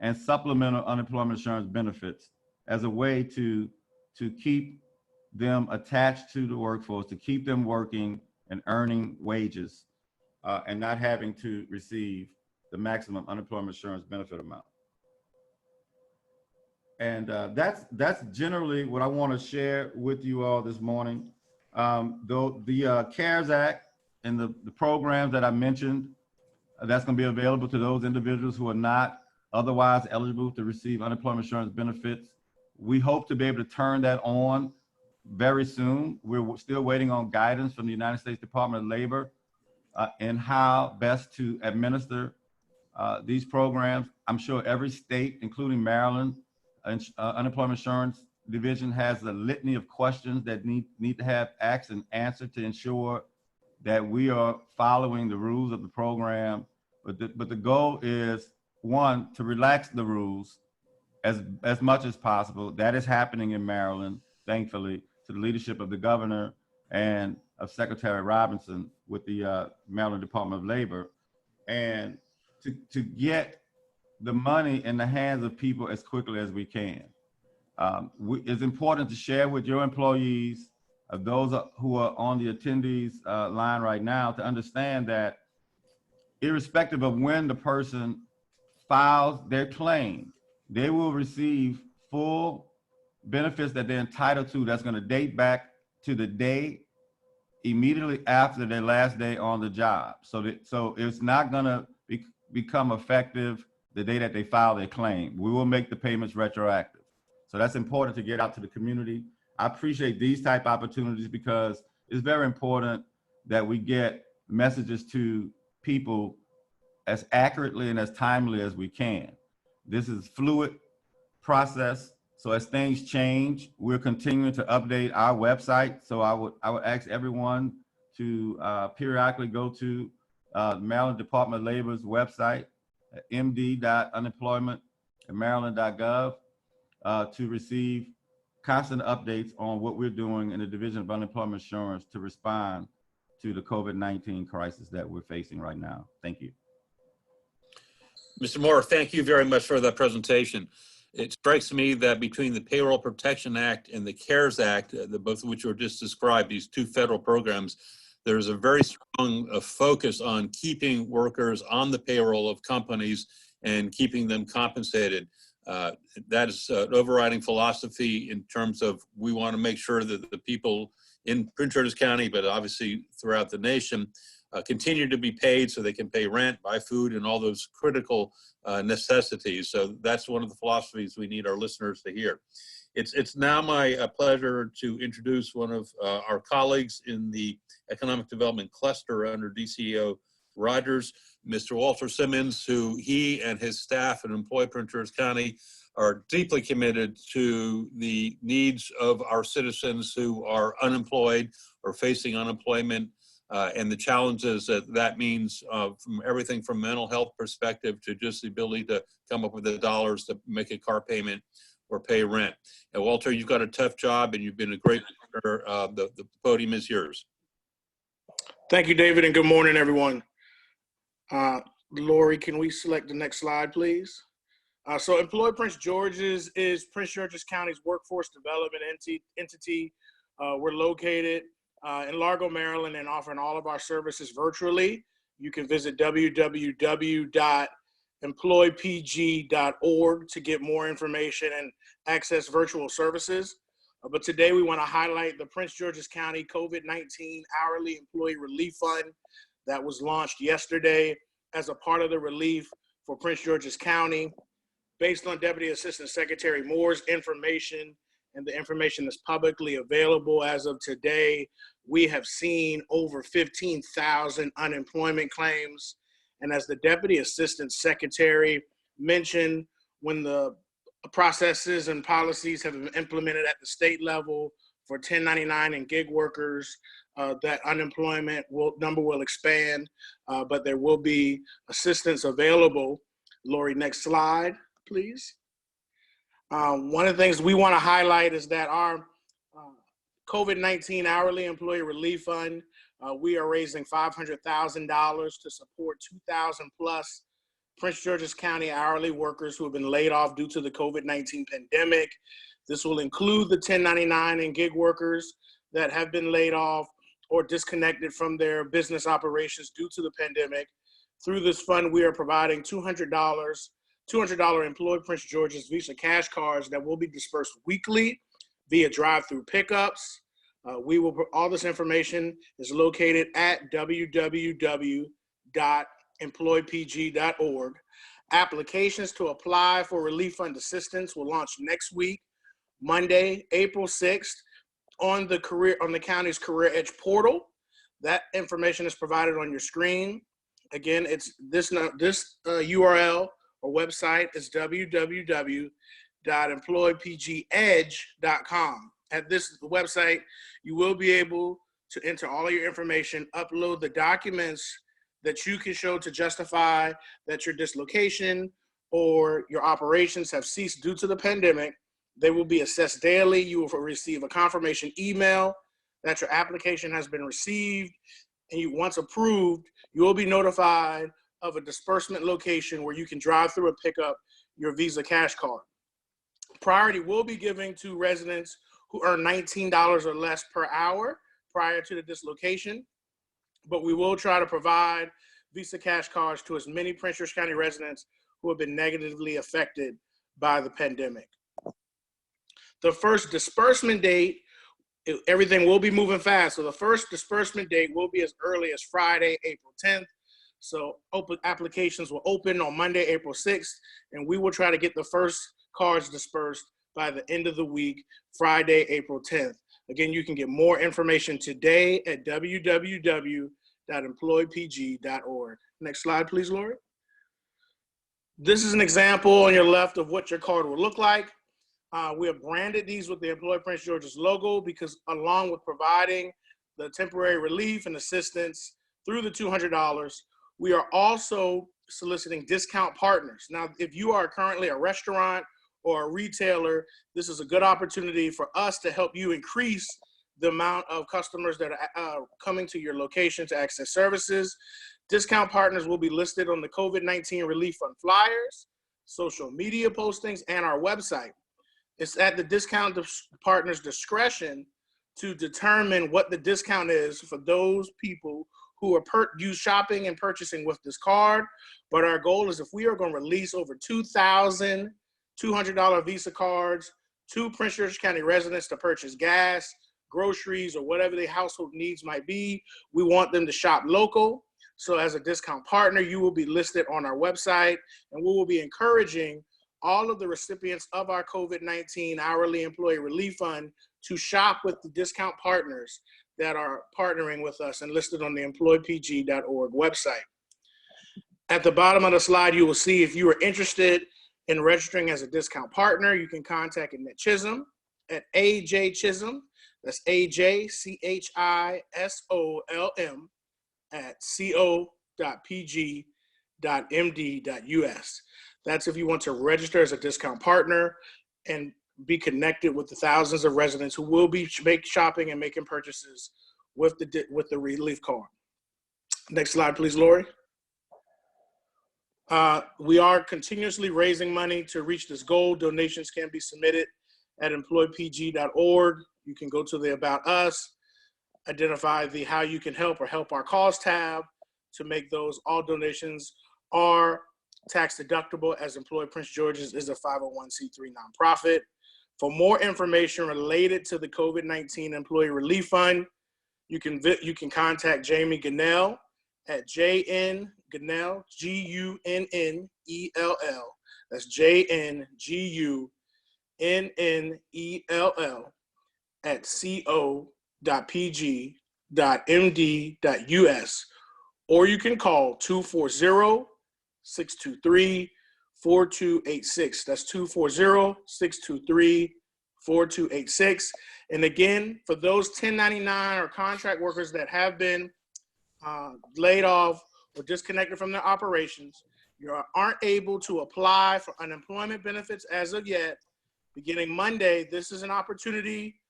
[SPEAKER 7] and supplemental unemployment insurance benefits as a way to keep them attached to the workforce, to keep them working and earning wages, and not having to receive the maximum unemployment insurance benefit amount. And that's generally what I want to share with you all this morning. Though the CARES Act and the programs that I mentioned, that's going to be available to those individuals who are not otherwise eligible to receive unemployment insurance benefits. We hope to be able to turn that on very soon. We're still waiting on guidance from the United States Department of Labor and how best to administer these programs. I'm sure every state, including Maryland, unemployment insurance division has a litany of questions that need to have asked and answered to ensure that we are following the rules of the program. But the goal is, one, to relax the rules as much as possible. That is happening in Maryland, thankfully, to the leadership of the governor and of Secretary Robinson with the Maryland Department of Labor, and to get the money in the hands of people as quickly as we can. It's important to share with your employees, those who are on the attendees line right now, to understand that irrespective of when the person files their claim, they will receive full benefits that they're entitled to that's going to date back to the day immediately after their last day on the job. So it's not going to become effective the day that they file their claim. We will make the payments retroactive. So that's important to get out to the community. I appreciate these type opportunities because it's very important that we get messages to people as accurately and as timely as we can. This is a fluid process. So as things change, we're continuing to update our website. So I would ask everyone to periodically go to Maryland Department of Labor's website, md.unemployment@maryland.gov, to receive constant updates on what we're doing in the Division of Unemployment Insurance to respond to the COVID-19 crisis that we're facing right now. Thank you.
[SPEAKER 2] Mr. Moore, thank you very much for that presentation. It strikes me that between the Payroll Protection Act and the CARES Act, both of which were just described, these two federal programs, there's a very strong focus on keeping workers on the payroll of companies and keeping them compensated. That is an overriding philosophy in terms of we want to make sure that the people in Prince George's County, but obviously throughout the nation, continue to be paid so they can pay rent, buy food, and all those critical necessities. So that's one of the philosophies we need our listeners to hear. It's now my pleasure to introduce one of our colleagues in the Economic Development Cluster under DCEO Rogers, Mr. Walter Simmons, who he and his staff at Employ Prince George's County are deeply committed to the needs of our citizens who are unemployed or facing unemployment, and the challenges that means from everything from mental health perspective to just the ability to come up with the dollars to make a car payment or pay rent. And Walter, you've got a tough job and you've been a great partner. The podium is yours.
[SPEAKER 8] Thank you, David, and good morning, everyone. Lori, can we select the next slide, please? So Employ Prince George's is Prince George's County's workforce development entity. We're located in Largo, Maryland, and offering all of our services virtually. You can visit www.employpg.org to get more information and access virtual services. But today we want to highlight the Prince George's County COVID-19 Hourly Employee Relief Fund that was launched yesterday as a part of the relief for Prince George's County. Based on Deputy Assistant Secretary Moore's information and the information that's publicly available as of today, we have seen over 15,000 unemployment claims. And as the Deputy Assistant Secretary mentioned, when the processes and policies have been implemented at the state level for 1099 and gig workers, that unemployment number will expand, but there will be assistance available. Lori, next slide, please. One of the things we want to highlight is that our COVID-19 Hourly Employee Relief Fund, we are raising $500,000 to support 2,000 plus Prince George's County hourly workers who have been laid off due to the COVID-19 pandemic. This will include the 1099 and gig workers that have been laid off or disconnected from their business operations due to the pandemic. Through this fund, we are providing $200 Employ Prince George's Visa cash cards that will be dispersed weekly via drive-through pickups. All this information is located at www.employpg.org. Applications to apply for relief fund assistance will launch next week, Monday, April 6th, on the county's Career Edge portal. That information is provided on your screen. Again, it's this URL or website is www.employpg.org. www.employpgedge.com. At this website, you will be able to enter all of your information, upload the documents that you can show to justify that your dislocation or your operations have ceased due to the pandemic. They will be assessed daily. You will receive a confirmation email that your application has been received, and once approved, you will be notified of a disbursement location where you can drive through and pick up your Visa cash card. Priority will be given to residents who earn $19 or less per hour prior to the dislocation, but we will try to provide Visa cash cards to as many Prince George County residents who have been negatively affected by the pandemic. The first disbursement date, everything will be moving fast, so the first disbursement date will be as early as Friday, April 10th. So open applications will open on Monday, April 6th, and we will try to get the first cards dispersed by the end of the week, Friday, April 10th. Again, you can get more information today at www.employpg.org. Next slide, please, Lori. This is an example on your left of what your card will look like. We have branded these with the Employ Prince George's logo because along with providing the temporary relief and assistance through the $200, we are also soliciting discount partners. Now, if you are currently a restaurant or a retailer, this is a good opportunity for us to help you increase the amount of customers that are coming to your location to access services. Discount partners will be listed on the COVID-19 Relief Fund flyers, social media postings, and our website. It's at the discount partner's discretion to determine what the discount is for those people who are shopping and purchasing with this card. But our goal is if we are going to release over 2,000 $200 Visa cards to Prince George County residents to purchase gas, groceries, or whatever their household needs might be, we want them to shop local. So as a discount partner, you will be listed on our website, and we will be encouraging all of the recipients of our COVID-19 Hourly Employee Relief Fund to shop with the discount partners that are partnering with us and listed on the employpg.org website. At the bottom of the slide, you will see if you are interested in registering as a discount partner, you can contact Annette Chisholm at AJ Chisholm, that's AJCHISOLM at co.pg.md.us. That's if you want to register as a discount partner and be connected with the thousands of residents who will be shopping and making purchases with the relief card. Next slide, please, Lori. We are continuously raising money to reach this goal. Donations can be submitted at employpg.org. You can go to the About Us, identify the How You Can Help or Help Our Cause tab to make those. All donations are tax deductible as Employ Prince George's is a 501c3 nonprofit. For more information related to the COVID-19 Employee Relief Fund, you can contact Jamie Gunnell at JN-Gunnell, Gunnell, that's JNGUNNELL at co.pg.md.us, or you can call 240-623-4286. That's 240-623-4286. And again, for those 1099 or contract workers that have been laid off or disconnected from their operations, you aren't able to apply for unemployment benefits as of yet. Beginning Monday, this is an opportunity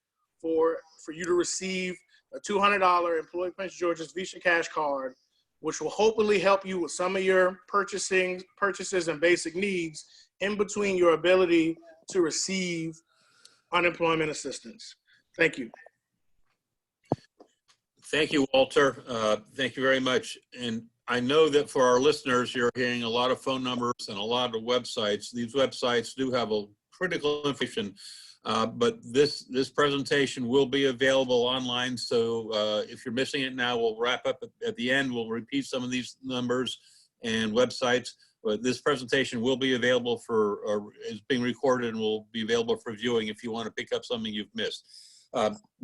[SPEAKER 8] for you to receive a $200 Employ Prince George's Visa Cash card, which will hopefully help you with some of your purchases and basic needs in between your ability to receive unemployment assistance. Thank you.
[SPEAKER 2] Thank you, Walter. Thank you very much. And I know that for our listeners, you're hearing a lot of phone numbers and a lot of websites. These websites do have a critical information, but this presentation will be available online. So if you're missing it now, we'll wrap up at the end. We'll repeat some of these numbers and websites, but this presentation will be available is being recorded and will be available for viewing if you want to pick up something you've missed.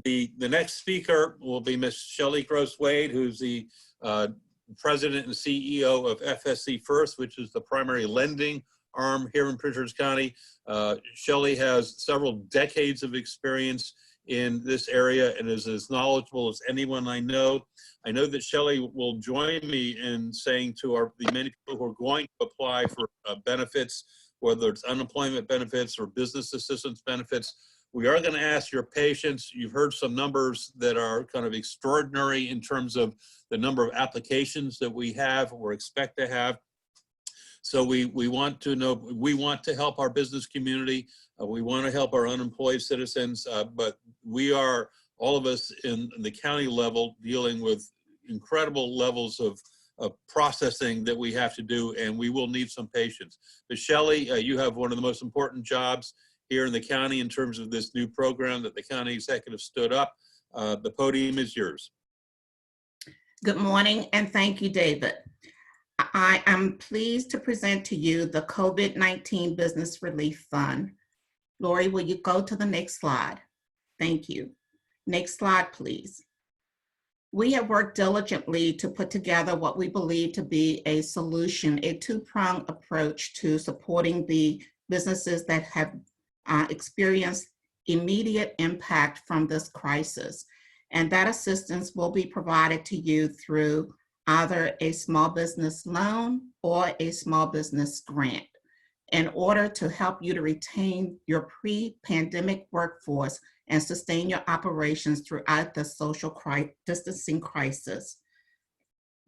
[SPEAKER 2] The next speaker will be Ms. Shelley Gross Wade, who's the President and CEO of FSC First, which is the primary lending arm here in Prince George's County. Shelley has several decades of experience in this area and is as knowledgeable as anyone I know. I know that Shelley will join me in saying to the many people who are going to apply for benefits, whether it's unemployment benefits or business assistance benefits, we are going to ask your patience. You've heard some numbers that are kind of extraordinary in terms of the number of applications that we have or expect to have. So we want to know, we want to help our business community. We want to help our unemployed citizens, but we are, all of us in the county level, dealing with incredible levels of processing that we have to do, and we will need some patience. But Shelley, you have one of the most important jobs here in the county in terms of this new program that the county executive stood up. The podium is yours.
[SPEAKER 9] Good morning, and thank you, David. I am pleased to present to you the COVID-19 Business Relief Fund. Lori, will you go to the next slide? Thank you. Next slide, please. We have worked diligently to put together what we believe to be a solution, a two-pronged approach to supporting the businesses that have experienced immediate impact from this crisis. And that assistance will be provided to you through either a small business loan or a small business grant in order to help you to retain your pre-pandemic workforce and sustain your operations throughout the social distancing crisis.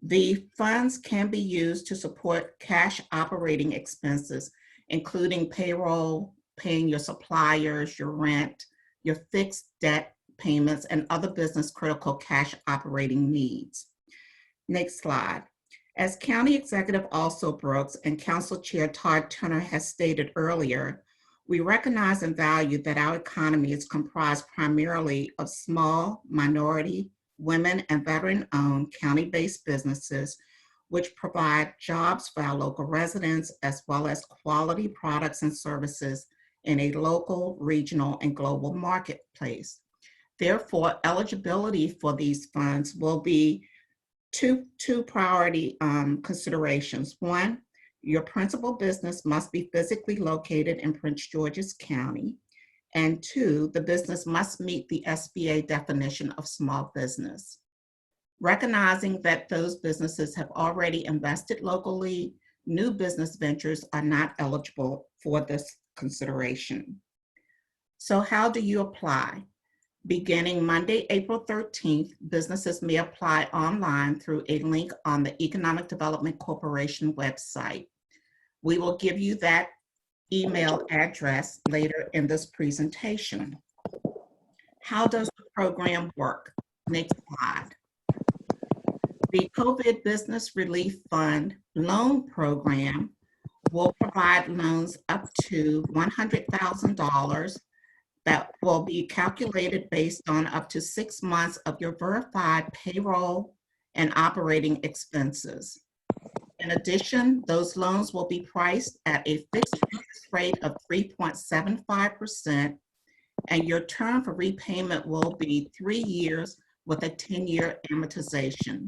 [SPEAKER 9] The funds can be used to support cash operating expenses, including payroll, paying your suppliers, your rent, your fixed debt payments, and other business critical cash operating needs. Next slide. As County Executive Alsop Brooks and Council Chair Todd Turner has stated earlier, we recognize and value that our economy is comprised primarily of small, minority, women, and veteran-owned county-based businesses, which provide jobs for our local residents, as well as quality products and services in a local, regional, and global marketplace. Therefore, eligibility for these funds will be two priority considerations. One, your principal business must be physically located in Prince George's County. And two, the business must meet the SBA definition of small business. Recognizing that those businesses have already invested locally, new business ventures are not eligible for this consideration. So how do you apply? Beginning Monday, April 13th, businesses may apply online through a link on the Economic Development Corporation website. We will give you that email address later in this presentation. How does the program work? Next slide. The COVID Business Relief Fund loan program will provide loans up to $100,000 that will be calculated based on up to 6 months of your verified payroll and operating expenses. In addition, those loans will be priced at a fixed rate of 3.75%, and your term for repayment will be 3 years with a 10-year amortization.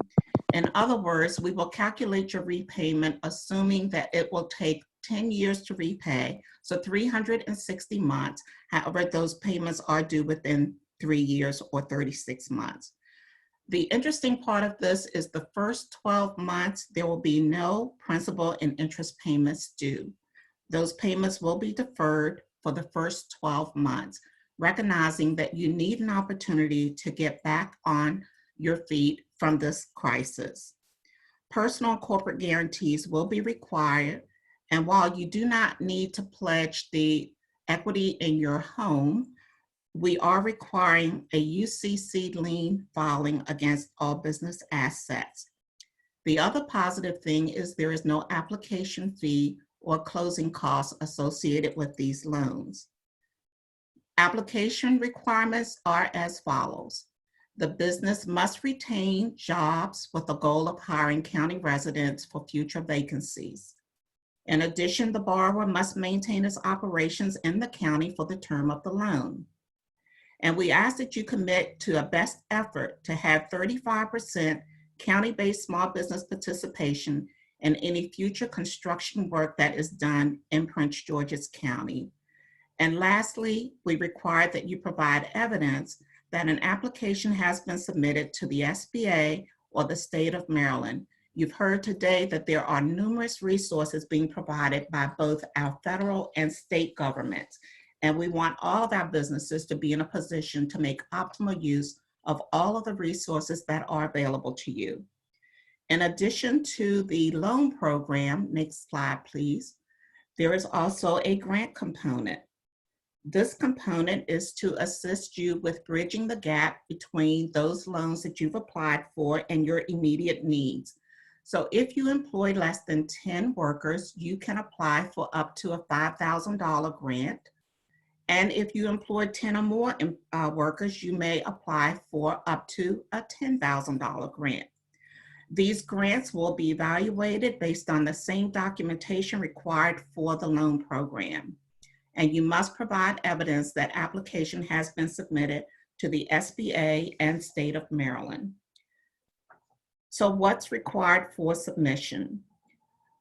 [SPEAKER 9] In other words, we will calculate your repayment assuming that it will take 10 years to repay, so 360 months. However, those payments are due within 3 years or 36 months. The interesting part of this is the first 12 months, there will be no principal and interest payments due. Those payments will be deferred for the first 12 months, recognizing that you need an opportunity to get back on your feet from this crisis. Personal and corporate guarantees will be required. And while you do not need to pledge the equity in your home, we are requiring a UCC lien filing against all business assets. The other positive thing is there is no application fee or closing costs associated with these loans. Application requirements are as follows. The business must retain jobs with the goal of hiring county residents for future vacancies. In addition, the borrower must maintain its operations in the county for the term of the loan. And we ask that you commit to a best effort to have 35% county-based small business participation and any future construction work that is done in Prince George's County. And lastly, we require that you provide evidence that an application has been submitted to the SBA or the state of Maryland. You've heard today that there are numerous resources being provided by both our federal and state governments. And we want all of our businesses to be in a position to make optimal use of all of the resources that are available to you. In addition to the loan program, next slide please, there is also a grant component. This component is to assist you with bridging the gap between those loans that you've applied for and your immediate needs. So if you employ less than 10 workers, you can apply for up to a $5,000 grant. And if you employ 10 or more workers, you may apply for up to a $10,000 grant. These grants will be evaluated based on the same documentation required for the loan program. And you must provide evidence that application has been submitted to the SBA and state of Maryland. So what's required for submission?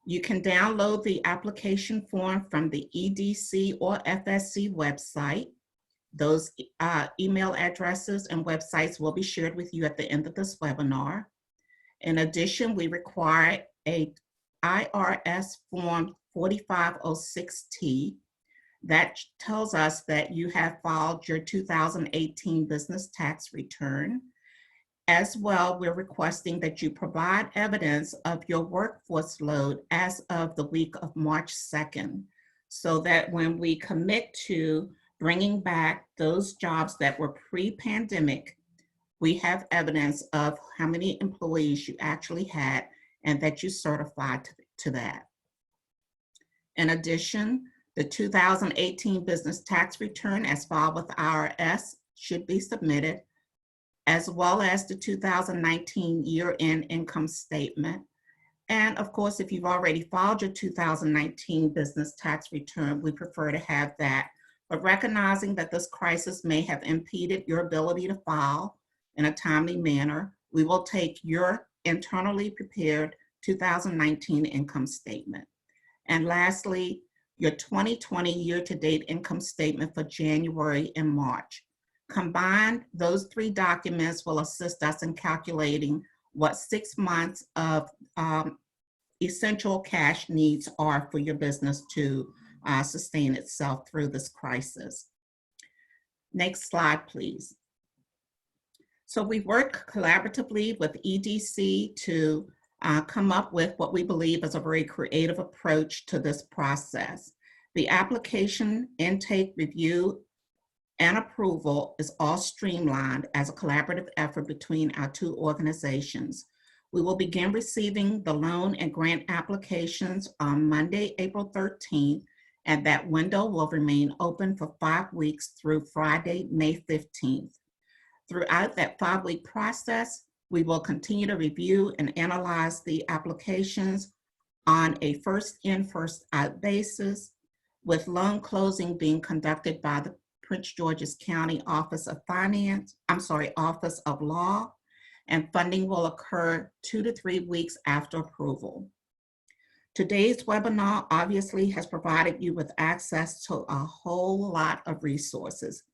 [SPEAKER 9] You can download the application form from the EDC or FSC website. Those email addresses and websites will be shared with you at the end of this webinar. In addition, we require a IRS form 4506T that tells us that you have filed your 2018 business tax return. As well, we're requesting that you provide evidence of your workforce load as of the week of March 2nd, so that when we commit to bringing back those jobs that were pre-pandemic, we have evidence of how many employees you actually had and that you certified to that. In addition, the 2018 business tax return as filed with IRS should be submitted, as well as the 2019 year-end income statement. And of course, if you've already filed your 2019 business tax return, we prefer to have that. But recognizing that this crisis may have impeded your ability to file in a timely manner, we will take your internally prepared 2019 income statement. And lastly, your 2020 year-to-date income statement for January and March. Combined, those three documents will assist us in calculating what 6 months of essential cash needs are for your business to sustain itself through this crisis. Next slide, please. So we work collaboratively with EDC to come up with what we believe is a very creative approach to this process. The application intake, review, and approval is all streamlined as a collaborative effort between our two organizations. We will begin receiving the loan and grant applications on Monday, April 13th, and that window will remain open for 5 weeks through Friday, May 15th. Throughout that 5-week process, we will continue to review and analyze the applications on a first in, first out basis, with loan closing being conducted by the Prince George's County Office of Office of Law, and funding will occur 2 to 3 weeks after approval. Today's webinar obviously has provided you with access to a whole lot of resources.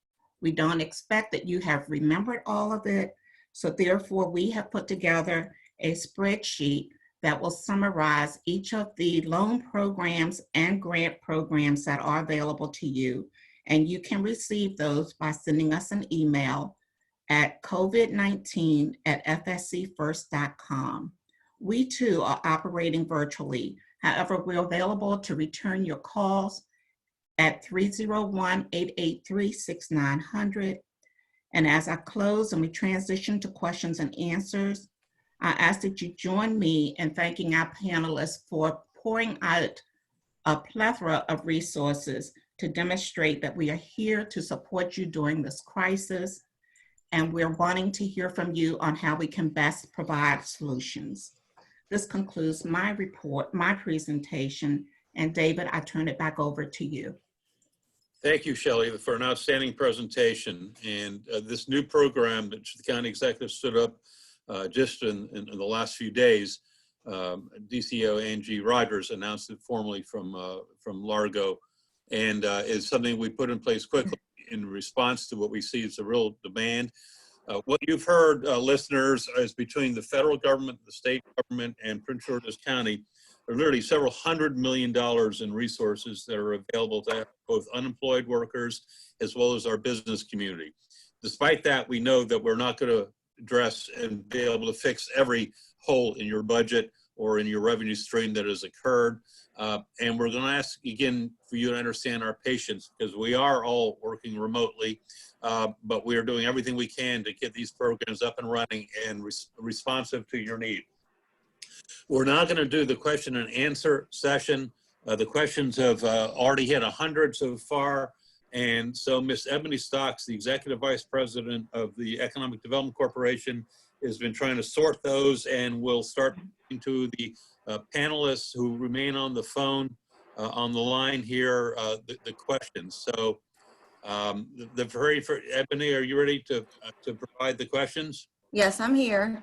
[SPEAKER 9] We don't expect that you have remembered all of it, so therefore we have put together a spreadsheet that will summarize each of the loan programs and grant programs that are available to you. And you can receive those by sending us an email at covid19@fscfirst.com. We too are operating virtually. However, we're available to return your calls at 301-883-6900. And as I close and we transition to questions and answers, I ask that you join me in thanking our panelists for pouring out a plethora of resources to demonstrate that we are here to support you during this crisis, and we're wanting to hear from you on how we can best provide solutions. This concludes my report, my presentation, and David, I turn it back over to you.
[SPEAKER 2] Thank you, Shelley, for an outstanding presentation. And this new program that the county executive stood up just in the last few days DCO Angie Rogers announced it formally from Largo, and is something we put in place quickly in response to what we see as a real demand. What you've heard, listeners, is between the federal government, the state government, and Prince George's County, there are literally several $100 million in resources that are available to both unemployed workers as well as our business community. Despite that, we know that we're not going to address and be able to fix every hole in your budget or in your revenue stream that has occurred. And we're going to ask again for you to understand our patience, because we are all working remotely, but we are doing everything we can to get these programs up and running and responsive to your need. We're now going to do the question and answer session. The questions have already hit 100 so far. And so Ms. Ebony Stocks, the Executive Vice President of the Economic Development Corporation, has been trying to sort those, and we'll start to the panelists who remain on the phone, on the line here, the questions. So Ebony, are you ready to provide the questions?
[SPEAKER 10] Yes, I'm here.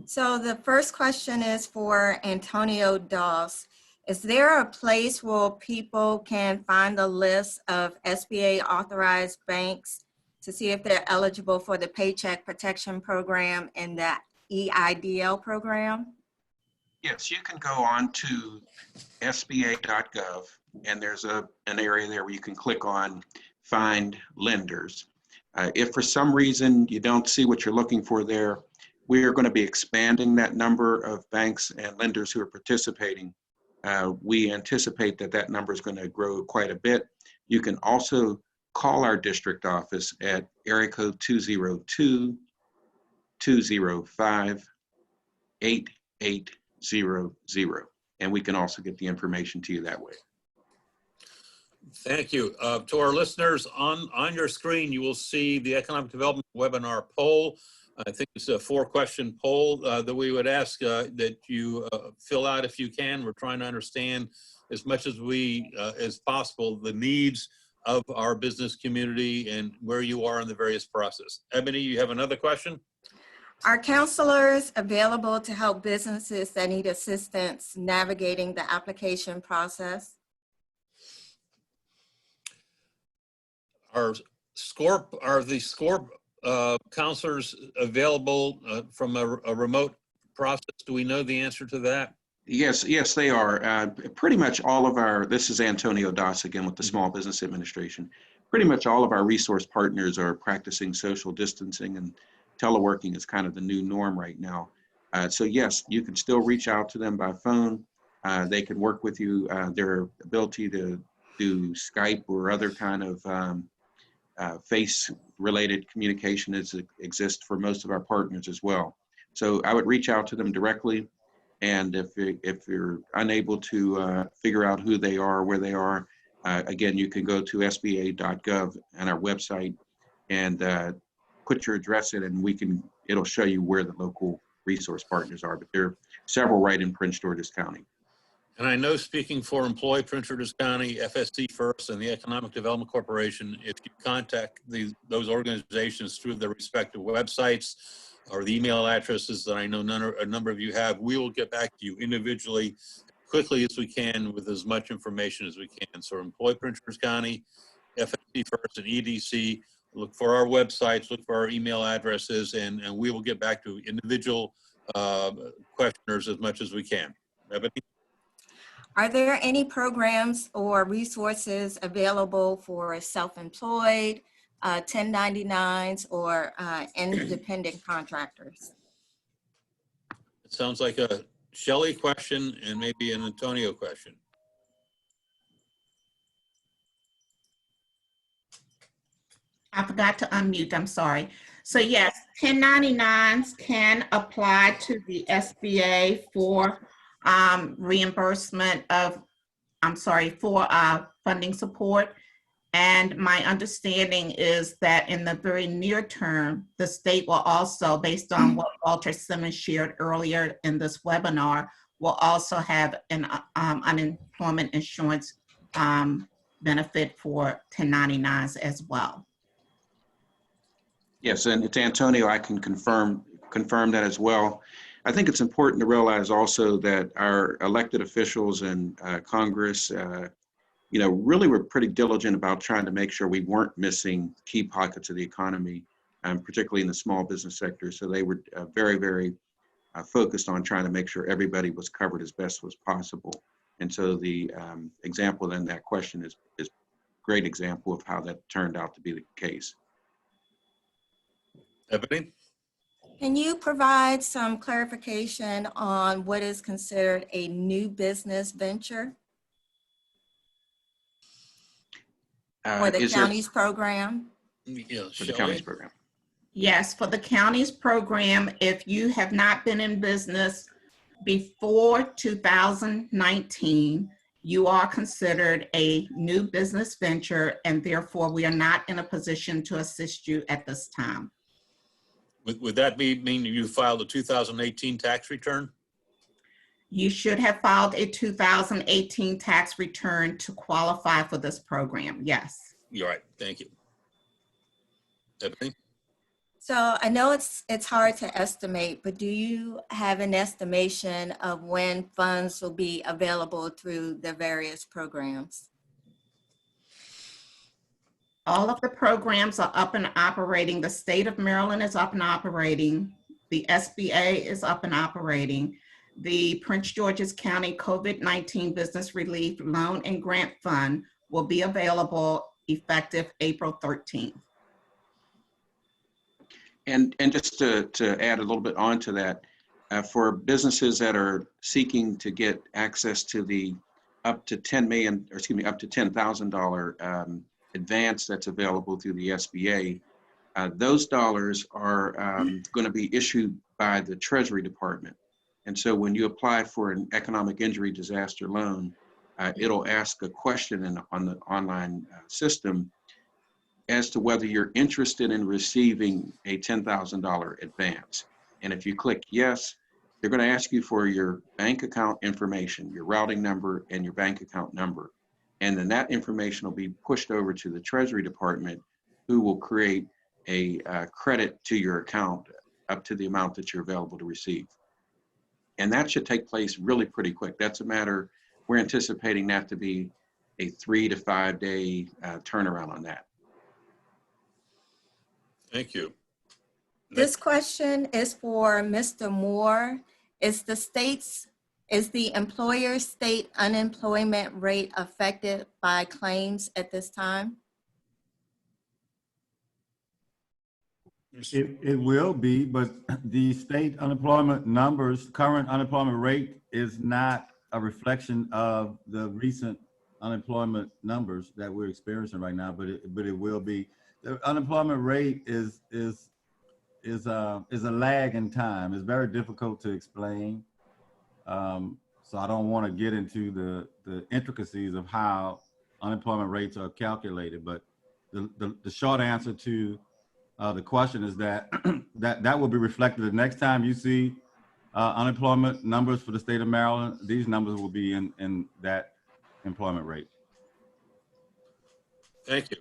[SPEAKER 10] So the first question is for Antonio Doss. Is there a place where people can find the list of SBA authorized banks to see if they're eligible for the Paycheck Protection Program and the EIDL program?
[SPEAKER 6] Yes, you can go on to sba.gov, and there's an area there where you can click on Find Lenders. If for some reason you don't see what you're looking for there, we are going to be expanding that number of banks and lenders who are participating. We anticipate that number is going to grow quite a bit. You can also call our district office at area code 202-205-8800, and we can also get the information to you that way.
[SPEAKER 2] Thank you. To our listeners, on your screen, you will see the Economic Development Webinar poll. I think it's a 4-question poll that we would ask that you fill out if you can. We're trying to understand as much as possible the needs of our business community and where you are in the various process. Ebony, you have another question?
[SPEAKER 10] Are counselors available to help businesses that need assistance navigating the application process?
[SPEAKER 2] Are the SCORE counselors available from a remote process? Do we know the answer to that?
[SPEAKER 6] Yes, they are. Pretty much all of our, this is Antonio Doss again with the Small Business Administration. Pretty much all of our resource partners are practicing social distancing, and teleworking is kind of the new norm right now. So yes, you can still reach out to them by phone. They can work with you. Their ability to do Skype or other kind of face-related communication exists for most of our partners as well. So I would reach out to them directly, and if you're unable to figure out who they are, where they are, again, you can go to sba.gov and our website and put your address in, and it'll show you where the local resource partners are. But there are several right in Prince George's County.
[SPEAKER 2] And I know, speaking for Employ Prince George's County, FSC First, and the Economic Development Corporation, if you contact those organizations through their respective websites or the email addresses that I know a number of you have, we will get back to you individually quickly as we can with as much information as we can. So Employ Prince George's County, FSC First, and EDC, look for our websites, look for our email addresses, and we will get back to individual questioners as much as we can. Ebony?
[SPEAKER 10] Are there any programs or resources available for self-employed, 1099s, or independent contractors?
[SPEAKER 2] It sounds like a Shelley question and maybe an Antonio question.
[SPEAKER 9] I forgot to unmute, I'm sorry. So yes, 1099s can apply to the SBA for reimbursement of, for funding support. And my understanding is that in the very near term, the state will also, based on what Walter Simmons shared earlier in this webinar, will also have an unemployment insurance benefit for 1099s as well.
[SPEAKER 6] Yes, and it's Antonio. I can confirm that as well. I think it's important to realize also that our elected officials and Congress, really were pretty diligent about trying to make sure we weren't missing key pockets of the economy, particularly in the small business sector. So they were very, very focused on trying to make sure everybody was covered as best as possible. And so the example in that question is a great example of how that turned out to be the case.
[SPEAKER 2] Ebony?
[SPEAKER 10] Can you provide some clarification on what is considered a new business venture for the
[SPEAKER 6] Is there-
[SPEAKER 10] county's program?
[SPEAKER 2] Yeah,
[SPEAKER 6] For the county's program.
[SPEAKER 9] Yes, for the county's program, if you have not been in business before 2019, you are considered a new business venture, and therefore we are not in a position to assist you at this time.
[SPEAKER 2] Would that mean you filed a 2018 tax return?
[SPEAKER 9] You should have filed a 2018 tax return to qualify for this program, yes.
[SPEAKER 2] You're right. Thank you. Ebony?
[SPEAKER 10] So I know it's hard to estimate, but do you have an estimation of when funds will be available through the various programs?
[SPEAKER 9] All of the programs are up and operating. The state of Maryland is up and operating. The SBA is up and operating. The Prince George's County COVID-19 Business Relief Loan and Grant Fund will be available effective April 13th.
[SPEAKER 6] And just to add a little bit onto that, for businesses that are seeking to get access to the up to $10,000 advance that's available through the SBA, those dollars are going to be issued by the Treasury Department. And so when you apply for an economic injury disaster loan, it'll ask a question on the online system as to whether you're interested in receiving a $10,000 advance. And if you click yes, they're going to ask you for your bank account information, your routing number and your bank account number. And then that information will be pushed over to the Treasury Department, who will create a credit to your account up to the amount that you're available to receive. And that should take place really pretty quick. That's a matter, we're anticipating that to be a 3 to 5 day turnaround on that.
[SPEAKER 2] Thank you.
[SPEAKER 10] This question is for Mr. Moore. Is the employer's state unemployment rate affected by claims at this time?
[SPEAKER 7] It will be, but the state unemployment numbers, current unemployment rate is not a reflection of the recent unemployment numbers that we're experiencing right now, but it will be. The unemployment rate is a lag in time. It's very difficult to explain. So I don't want to get into the intricacies of how unemployment rates are calculated, but the short answer to the question is that that will be reflected the next time you see unemployment numbers for the state of Maryland. These numbers will be in that employment rate.
[SPEAKER 2] Thank you.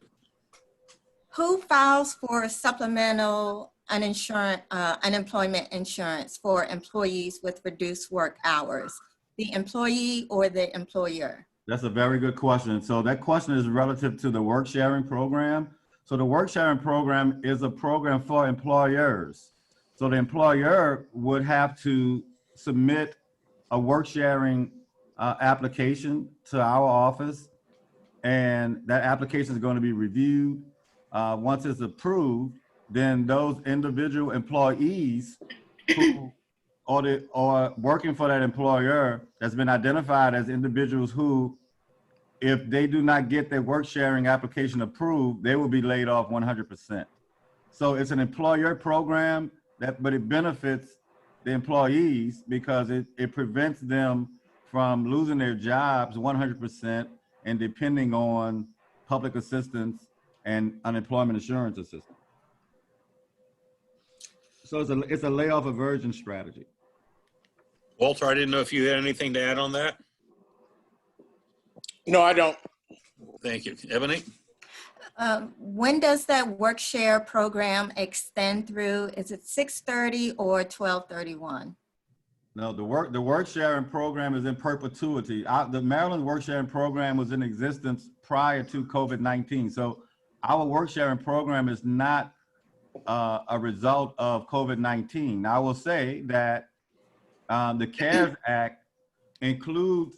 [SPEAKER 10] Who files for supplemental unemployment insurance for employees with reduced work hours? The employee or the employer?
[SPEAKER 7] That's a very good question. So that question is relative to the work sharing program. So the work sharing program is a program for employers. So the employer would have to submit a work sharing application to our office, and that application is going to be reviewed. Once it's approved, then those individual employees who are working for that employer that's been identified as individuals who, if they do not get their work sharing application approved, they will be laid off 100%. So it's an employer program but it benefits the employees because it prevents them from losing their jobs 100% and depending on public assistance and unemployment insurance assistance. So it's a layoff aversion strategy.
[SPEAKER 2] Walter, I didn't know if you had anything to add on that.
[SPEAKER 8] No, I don't.
[SPEAKER 2] Thank you. Ebony?
[SPEAKER 10] When does that work share program extend through? Is it 6/30 or 12/31?
[SPEAKER 7] No, the work sharing program is in perpetuity. The Maryland work sharing program was in existence prior to COVID-19. So our work sharing program is not a result of COVID-19. Now, I will say that the CARES Act includes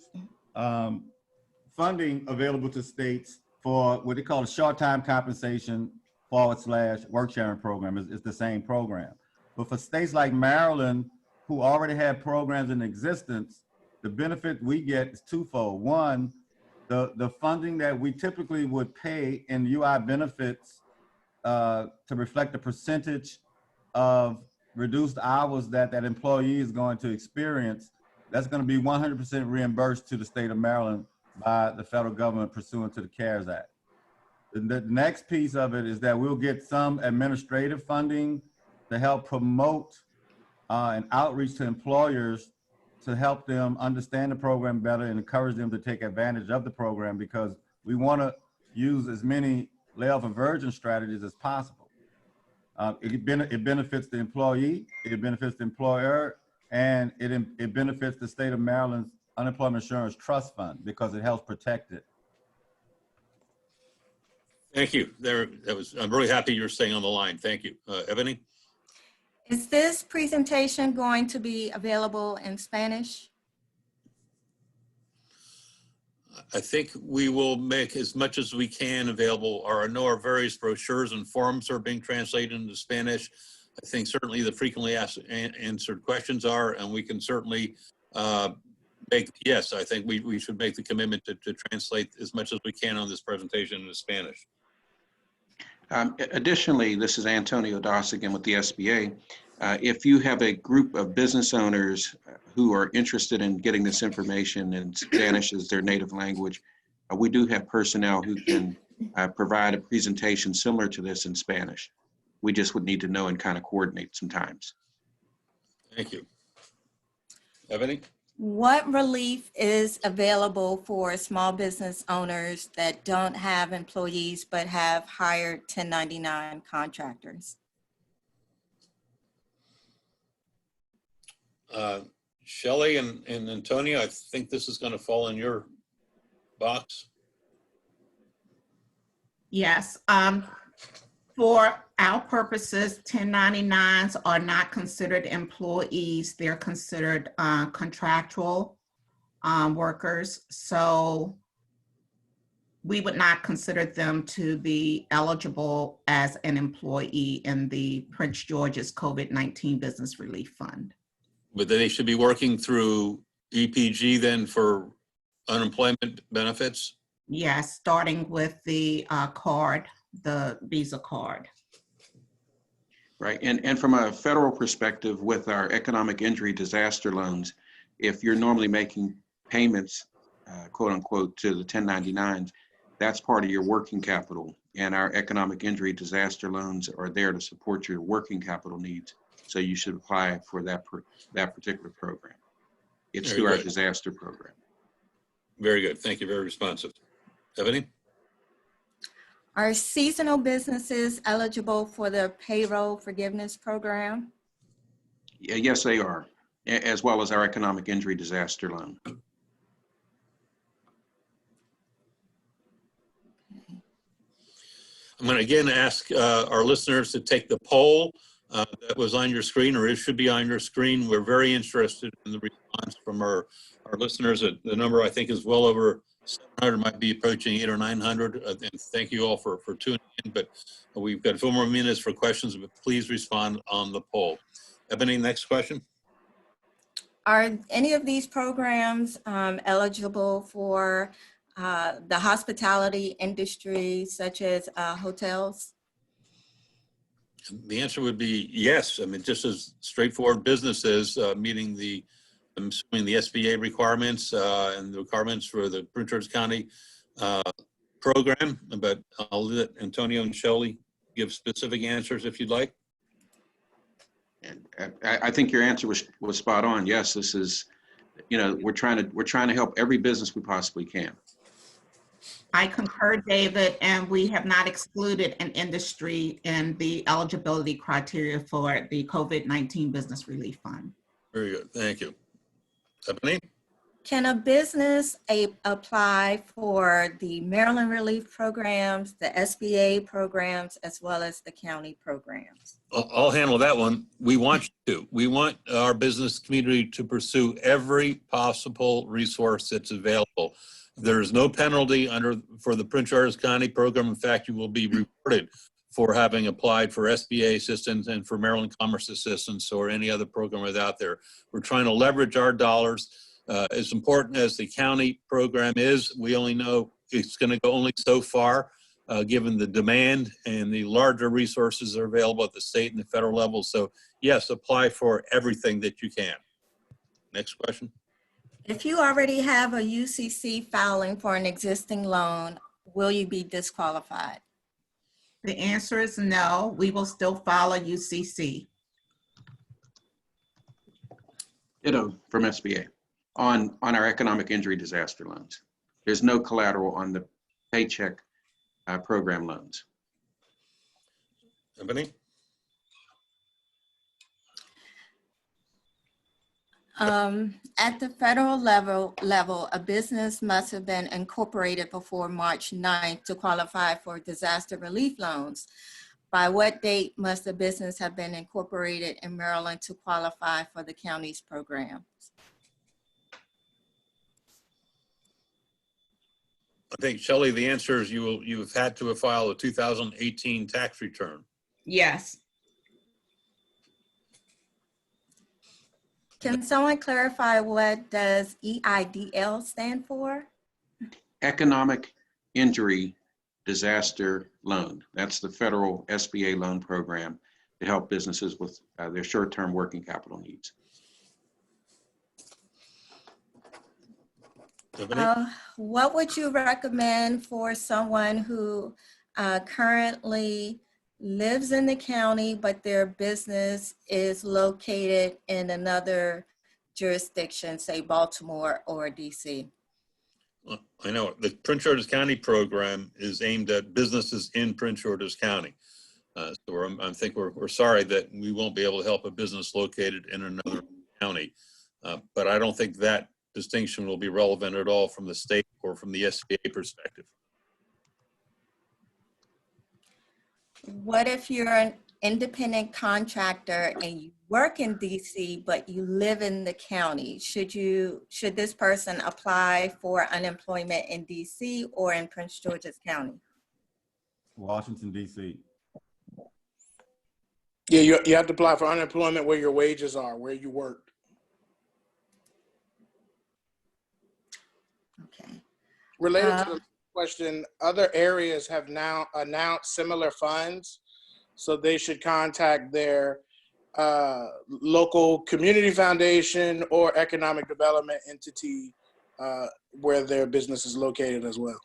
[SPEAKER 7] funding available to states for what they call a short-time compensation / work sharing program. It's the same program. But for states like Maryland, who already have programs in existence, the benefit we get is twofold. One, the funding that we typically would pay in UI benefits to reflect the percentage of reduced hours that employee is going to experience, that's going to be 100% reimbursed to the state of Maryland by the federal government pursuant to the CARES Act. The next piece of it is that we'll get some administrative funding to help promote and outreach to employers to help them understand the program better and encourage them to take advantage of the program, because we want to use as many layoff aversion strategies as possible. It benefits the employee, it benefits the employer, and it benefits the state of Maryland's Unemployment Insurance Trust Fund because it helps protect it.
[SPEAKER 2] Thank you. I'm really happy you're staying on the line. Thank you. Ebony?
[SPEAKER 10] Is this presentation going to be available in Spanish?
[SPEAKER 2] I think we will make as much as we can available. I know our various brochures and forms are being translated into Spanish. I think certainly the frequently asked answered questions are, and we can certainly yes, I think we should make the commitment to translate as much as we can on this presentation into Spanish.
[SPEAKER 6] Additionally, this is Antonio Doss again with the SBA. If you have a group of business owners who are interested in getting this information and Spanish is their native language, we do have personnel who can provide a presentation similar to this in Spanish. We just would need to know and kind of coordinate sometimes.
[SPEAKER 2] Thank you. Ebony?
[SPEAKER 10] What relief is available for small business owners that don't have employees but have hired 1099 contractors?
[SPEAKER 2] Shelley and Antonio, I think this is going to fall in your box.
[SPEAKER 9] Yes. For our purposes, 1099s are not considered employees. They're considered contractual workers. So we would not consider them to be eligible as an employee in the Prince George's COVID-19 Business Relief Fund.
[SPEAKER 2] But they should be working through EPG then for unemployment benefits?
[SPEAKER 9] Yes, starting with the card, the Visa card.
[SPEAKER 6] Right, and from a federal perspective with our economic injury disaster loans, if you're normally making payments, quote unquote, to the 1099s, that's part of your working capital. And our economic injury disaster loans are there to support your working capital needs. So you should apply for that particular program. It's
[SPEAKER 2] Very
[SPEAKER 6] through our
[SPEAKER 2] good.
[SPEAKER 6] disaster program.
[SPEAKER 2] Very good. Thank you. Very responsive. Ebony?
[SPEAKER 10] Are seasonal businesses eligible for the payroll forgiveness program?
[SPEAKER 6] Yes, they are, as well as our economic injury disaster loan.
[SPEAKER 2] I'm going to again ask our listeners to take the poll that was on your screen, or it should be on your screen. We're very interested in the response from our listeners. The number I think is well over 700, might be approaching 800 or 900. And thank you all for tuning in, but we've got a few more minutes for questions, but please respond on the poll. Ebony, next question.
[SPEAKER 10] Are any of these programs eligible for the hospitality industry, such as hotels?
[SPEAKER 2] The answer would be yes. I mean, just as straightforward businesses meeting the, I'm assuming the SBA requirements and the requirements for the Prince George's County program, but I'll let Antonio and Shelley give specific answers if you'd like.
[SPEAKER 6] And I think your answer was spot on. Yes, this is, you know, we're trying to help every business we possibly can.
[SPEAKER 9] I concur, David, and we have not excluded an industry in the eligibility criteria for the COVID-19 Business Relief Fund.
[SPEAKER 2] Very good. Thank you. Stephanie?
[SPEAKER 10] Can a business apply for the Maryland Relief Programs, the SBA programs, as well as the county programs?
[SPEAKER 2] I'll handle that one. We want you to. We want our business community to pursue every possible resource that's available. There is no penalty for the Prince George's County program. In fact, you will be rewarded for having applied for SBA assistance and for Maryland Commerce Assistance or any other program that's out there. We're trying to leverage our dollars. As important as the county program is, we only know it's going to go only so far, given the demand and the larger resources that are available at the state and the federal level. So yes, apply for everything that you can. Next question.
[SPEAKER 10] If you already have a UCC filing for an existing loan, will you be disqualified?
[SPEAKER 9] The answer is no. We will still file a UCC.
[SPEAKER 6] Ditto from SBA on our economic injury disaster loans. There's no collateral on the paycheck program loans.
[SPEAKER 2] Stephanie?
[SPEAKER 10] At the federal level, a business must have been incorporated before March 9th to qualify for disaster relief loans. By what date must a business have been incorporated in Maryland to qualify for the county's programs?
[SPEAKER 2] I think, Shelley, the answer is you've had to file a 2018 tax return.
[SPEAKER 9] Yes.
[SPEAKER 10] Can someone clarify what does EIDL stand for?
[SPEAKER 6] Economic injury disaster loan. That's the federal SBA loan program to help businesses with their short-term working capital needs.
[SPEAKER 10] What would you recommend for someone who currently lives in the county, but their business is located in another jurisdiction, say Baltimore or DC?
[SPEAKER 2] I know the Prince George's County program is aimed at businesses in Prince George's County. So I think we're sorry that we won't be able to help a business located in another county. But I don't think that distinction will be relevant at all from the state or from the SBA perspective.
[SPEAKER 10] What if you're an independent contractor and you work in DC, but you live in the county? Should this person apply for unemployment in DC or in Prince George's County?
[SPEAKER 7] Washington, D.C.
[SPEAKER 8] Yeah, you have to apply for unemployment where your wages are, where you work.
[SPEAKER 10] Okay.
[SPEAKER 8] Related to the question, other areas have now announced similar funds, so they should contact their local community foundation or economic development entity where their business is located as well.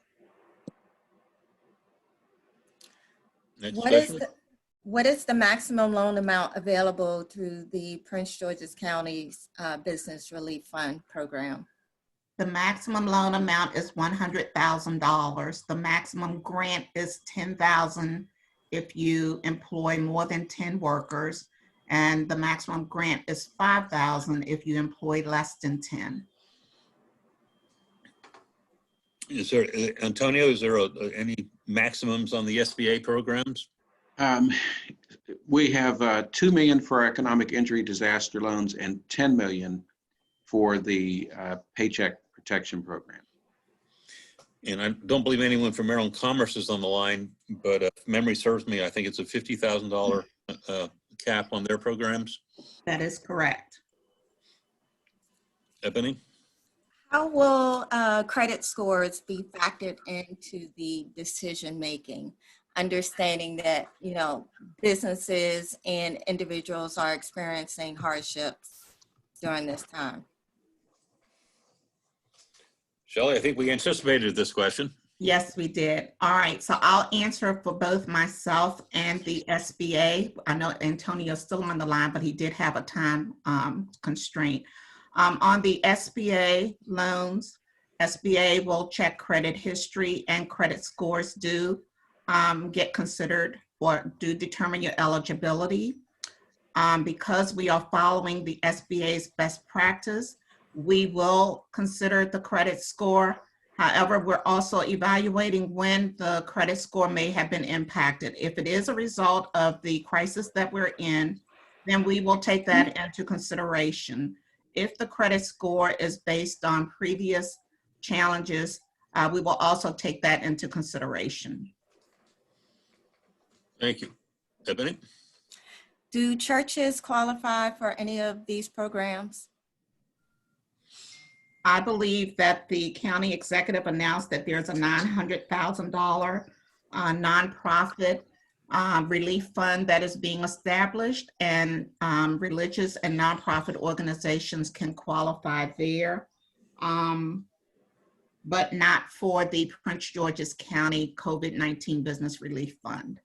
[SPEAKER 2] Next
[SPEAKER 10] What is the maximum loan amount available through the Prince George's County's Business Relief Fund program?
[SPEAKER 9] The maximum loan amount is $100,000. The maximum grant is $10,000 if you employ more than 10 workers, and the maximum grant is $5,000 if you employ less than 10.
[SPEAKER 2] Is there, Antonio, is there any maximums on the SBA programs?
[SPEAKER 6] We have $2 million for our economic injury disaster loans and $10 million for the Paycheck Protection Program.
[SPEAKER 2] And I don't believe anyone from Maryland Commerce is on the line, but if memory serves me, I think it's a $50,000 cap on their programs.
[SPEAKER 9] That is correct.
[SPEAKER 2] Ebony?
[SPEAKER 10] How will credit scores be factored into the decision-making, understanding that, you know, businesses and individuals are experiencing hardships during this time?
[SPEAKER 2] Shelley, I think we anticipated this question.
[SPEAKER 9] Yes, we did. All right, so I'll answer for both myself and the SBA. I know Antonio's still on the line, but he did have a time constraint. On the SBA loans, SBA will check credit history and credit scores do get considered or do determine your eligibility. Because we are following the SBA's best practice, we will consider the credit score. However, we're also evaluating when the credit score may have been impacted. If it is a result of the crisis that we're in, then we will take that into consideration. If the credit score is based on previous challenges, we will also take that into consideration.
[SPEAKER 2] Thank you. Ebony?
[SPEAKER 10] Do churches qualify for any of these programs?
[SPEAKER 9] I believe that the county executive announced that there's a $900,000 nonprofit relief fund that is being established, and religious and nonprofit organizations can qualify there, but not for the Prince George's County COVID-19 Business Relief Fund.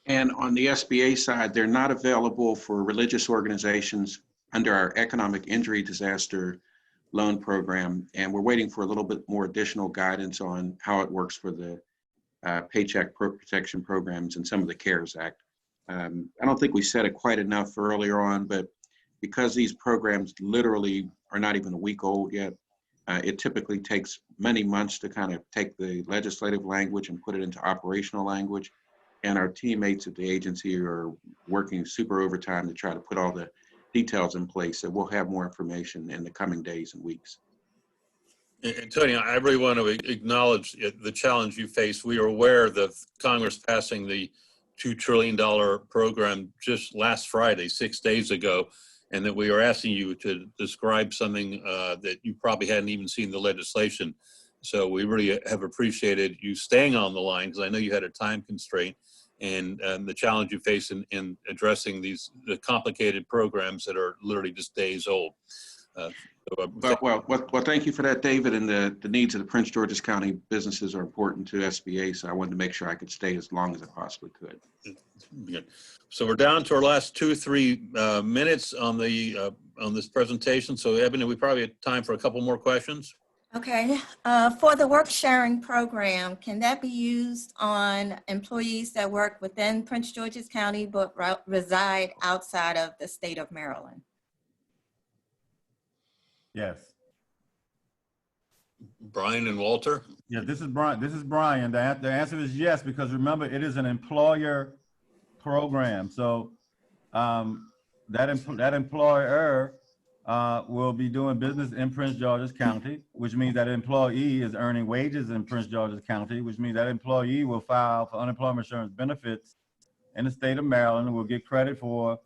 [SPEAKER 6] And on the SBA side, they're not available for religious organizations under our economic injury disaster loan program. And we're waiting for a little bit more additional guidance on how it works for the paycheck protection programs and some of the CARES Act. I don't think we said it quite enough earlier on, but because these programs literally are not even a week old yet, it typically takes many months to kind of take the legislative language and put it into operational language. And our teammates at the agency are working super overtime to try to put all the details in place. So we'll have more information in the coming days and weeks.
[SPEAKER 2] Antonio, I really want to acknowledge the challenge you face. We are aware of Congress passing the $2 trillion program just last Friday, 6 days ago, and that we are asking you to describe something that you probably hadn't even seen the legislation. So we really have appreciated you staying on the line, because I know you had a time constraint, and the challenge you face in addressing the complicated programs that are literally just days old.
[SPEAKER 6] Well, thank you for that, David. And the needs of the Prince George's County businesses are important to SBA, so I wanted to make sure I could stay as long as I possibly could.
[SPEAKER 2] Good. So we're down to our last 2-3 minutes on this presentation. So Ebony, we probably have time for a couple more questions.
[SPEAKER 10] Okay, for the work sharing program, can that be used on employees that work within Prince George's County but reside outside of the state of Maryland?
[SPEAKER 7] Yes.
[SPEAKER 2] Brian and Walter?
[SPEAKER 7] Yeah, this is Brian. The answer is yes, because remember, it is an employer program. So that employer will be doing business in Prince George's County, which means that employee is earning wages in Prince George's County, which means that employee will file for unemployment insurance benefits in the state of Maryland and will get credit for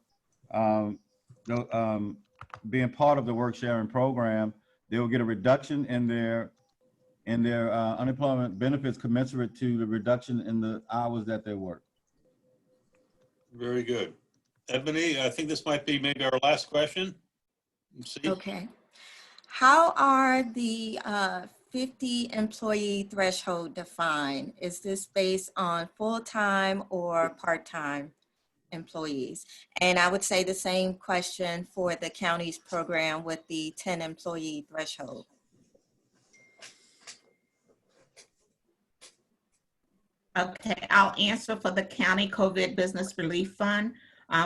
[SPEAKER 7] being part of the work sharing program. They will get a reduction in their unemployment benefits commensurate to the reduction in the hours that they work.
[SPEAKER 2] Very good. Ebony, I think this might be maybe our last question. Let's see.
[SPEAKER 10] Okay. How are the 50 employee threshold defined? Is this based on full-time or part-time employees? And I would say the same question for the county's program with the 10 employee threshold.
[SPEAKER 9] Okay, I'll answer for the county COVID Business Relief Fund.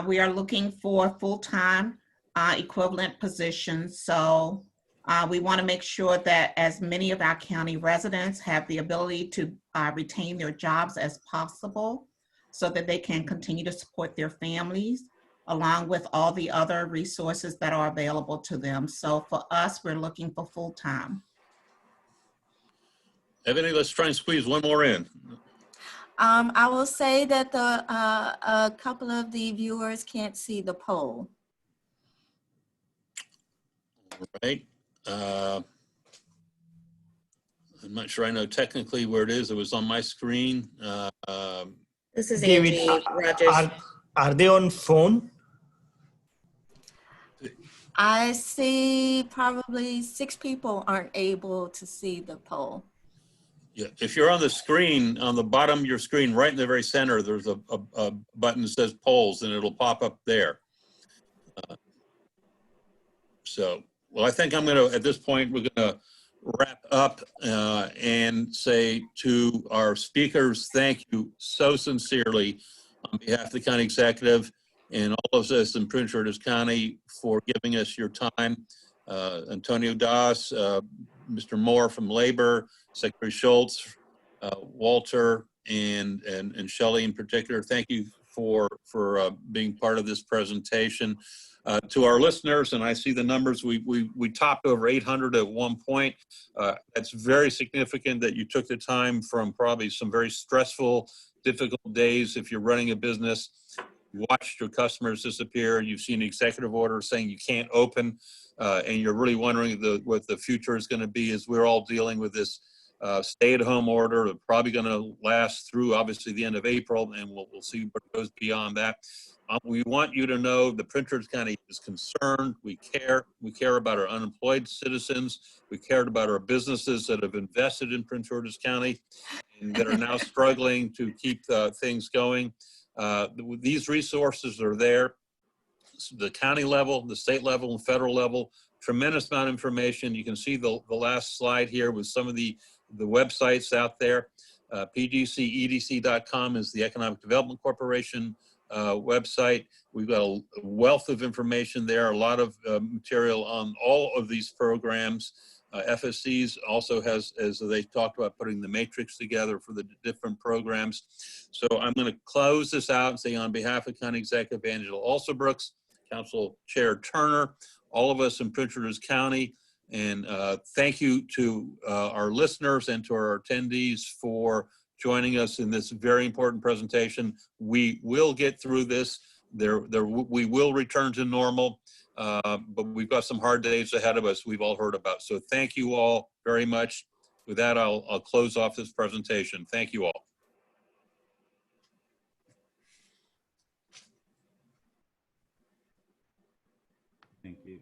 [SPEAKER 9] We are looking for full-time equivalent positions. So we want to make sure that as many of our county residents have the ability to retain their jobs as possible, so that they can continue to support their families, along with all the other resources that are available to them. So for us, we're looking for full-time.
[SPEAKER 2] Ebony, let's try and squeeze one more in.
[SPEAKER 10] I will say that a couple of the viewers can't see the poll.
[SPEAKER 2] All right. I'm not sure I know technically where it is. It was on my screen.
[SPEAKER 1] This is
[SPEAKER 11] David,
[SPEAKER 1] Angie Rogers.
[SPEAKER 11] are they on phone?
[SPEAKER 10] I see probably 6 people aren't able to see the poll.
[SPEAKER 2] Yeah, if you're on the screen, on the bottom of your screen, right in the very center, there's a button that says polls, and it'll pop up there. Well, I think I'm going to, at this point, we're going to wrap up and say to our speakers, thank you so sincerely on behalf of the county executive and all of us in Prince George's County for giving us your time. Antonio Das, Mr. Moore from Labor, Secretary Schultz, Walter, and Shelley in particular. Thank you for being part of this presentation. To our listeners, and I see the numbers, we topped over 800 at one point. That's very significant that you took the time from probably some very stressful, difficult days. If you're running a business, you watched your customers disappear, you've seen an executive order saying you can't open, and you're really wondering what the future is going to be, as we're all dealing with this stay-at-home order. It's probably going to last through, obviously, the end of April, and we'll see what goes beyond that. We want you to know the Prince George's County is concerned. We care. We care about our unemployed citizens. We cared about our businesses that have invested in Prince George's County and that are now struggling to keep things going. These resources are there. The county level, the state level, and federal level, tremendous amount of information. You can see the last slide here with some of the websites out there. PGCEDC.com is the Economic Development Corporation website. We've got a wealth of information there, a lot of material on all of these programs. FSC's also has, as they talked about, putting the matrix together for the different programs. So I'm going to close this out and say, on behalf of County Executive Angela Alsobrooks, Council Chair Turner, all of us in Prince George's County, and thank you to our listeners and to our attendees for joining us in this very important presentation. We will get through this. We will return to normal, but we've got some hard days ahead of us we've all heard about. So thank you all very much. With that, I'll close off this presentation. Thank you all.
[SPEAKER 7] Thank you.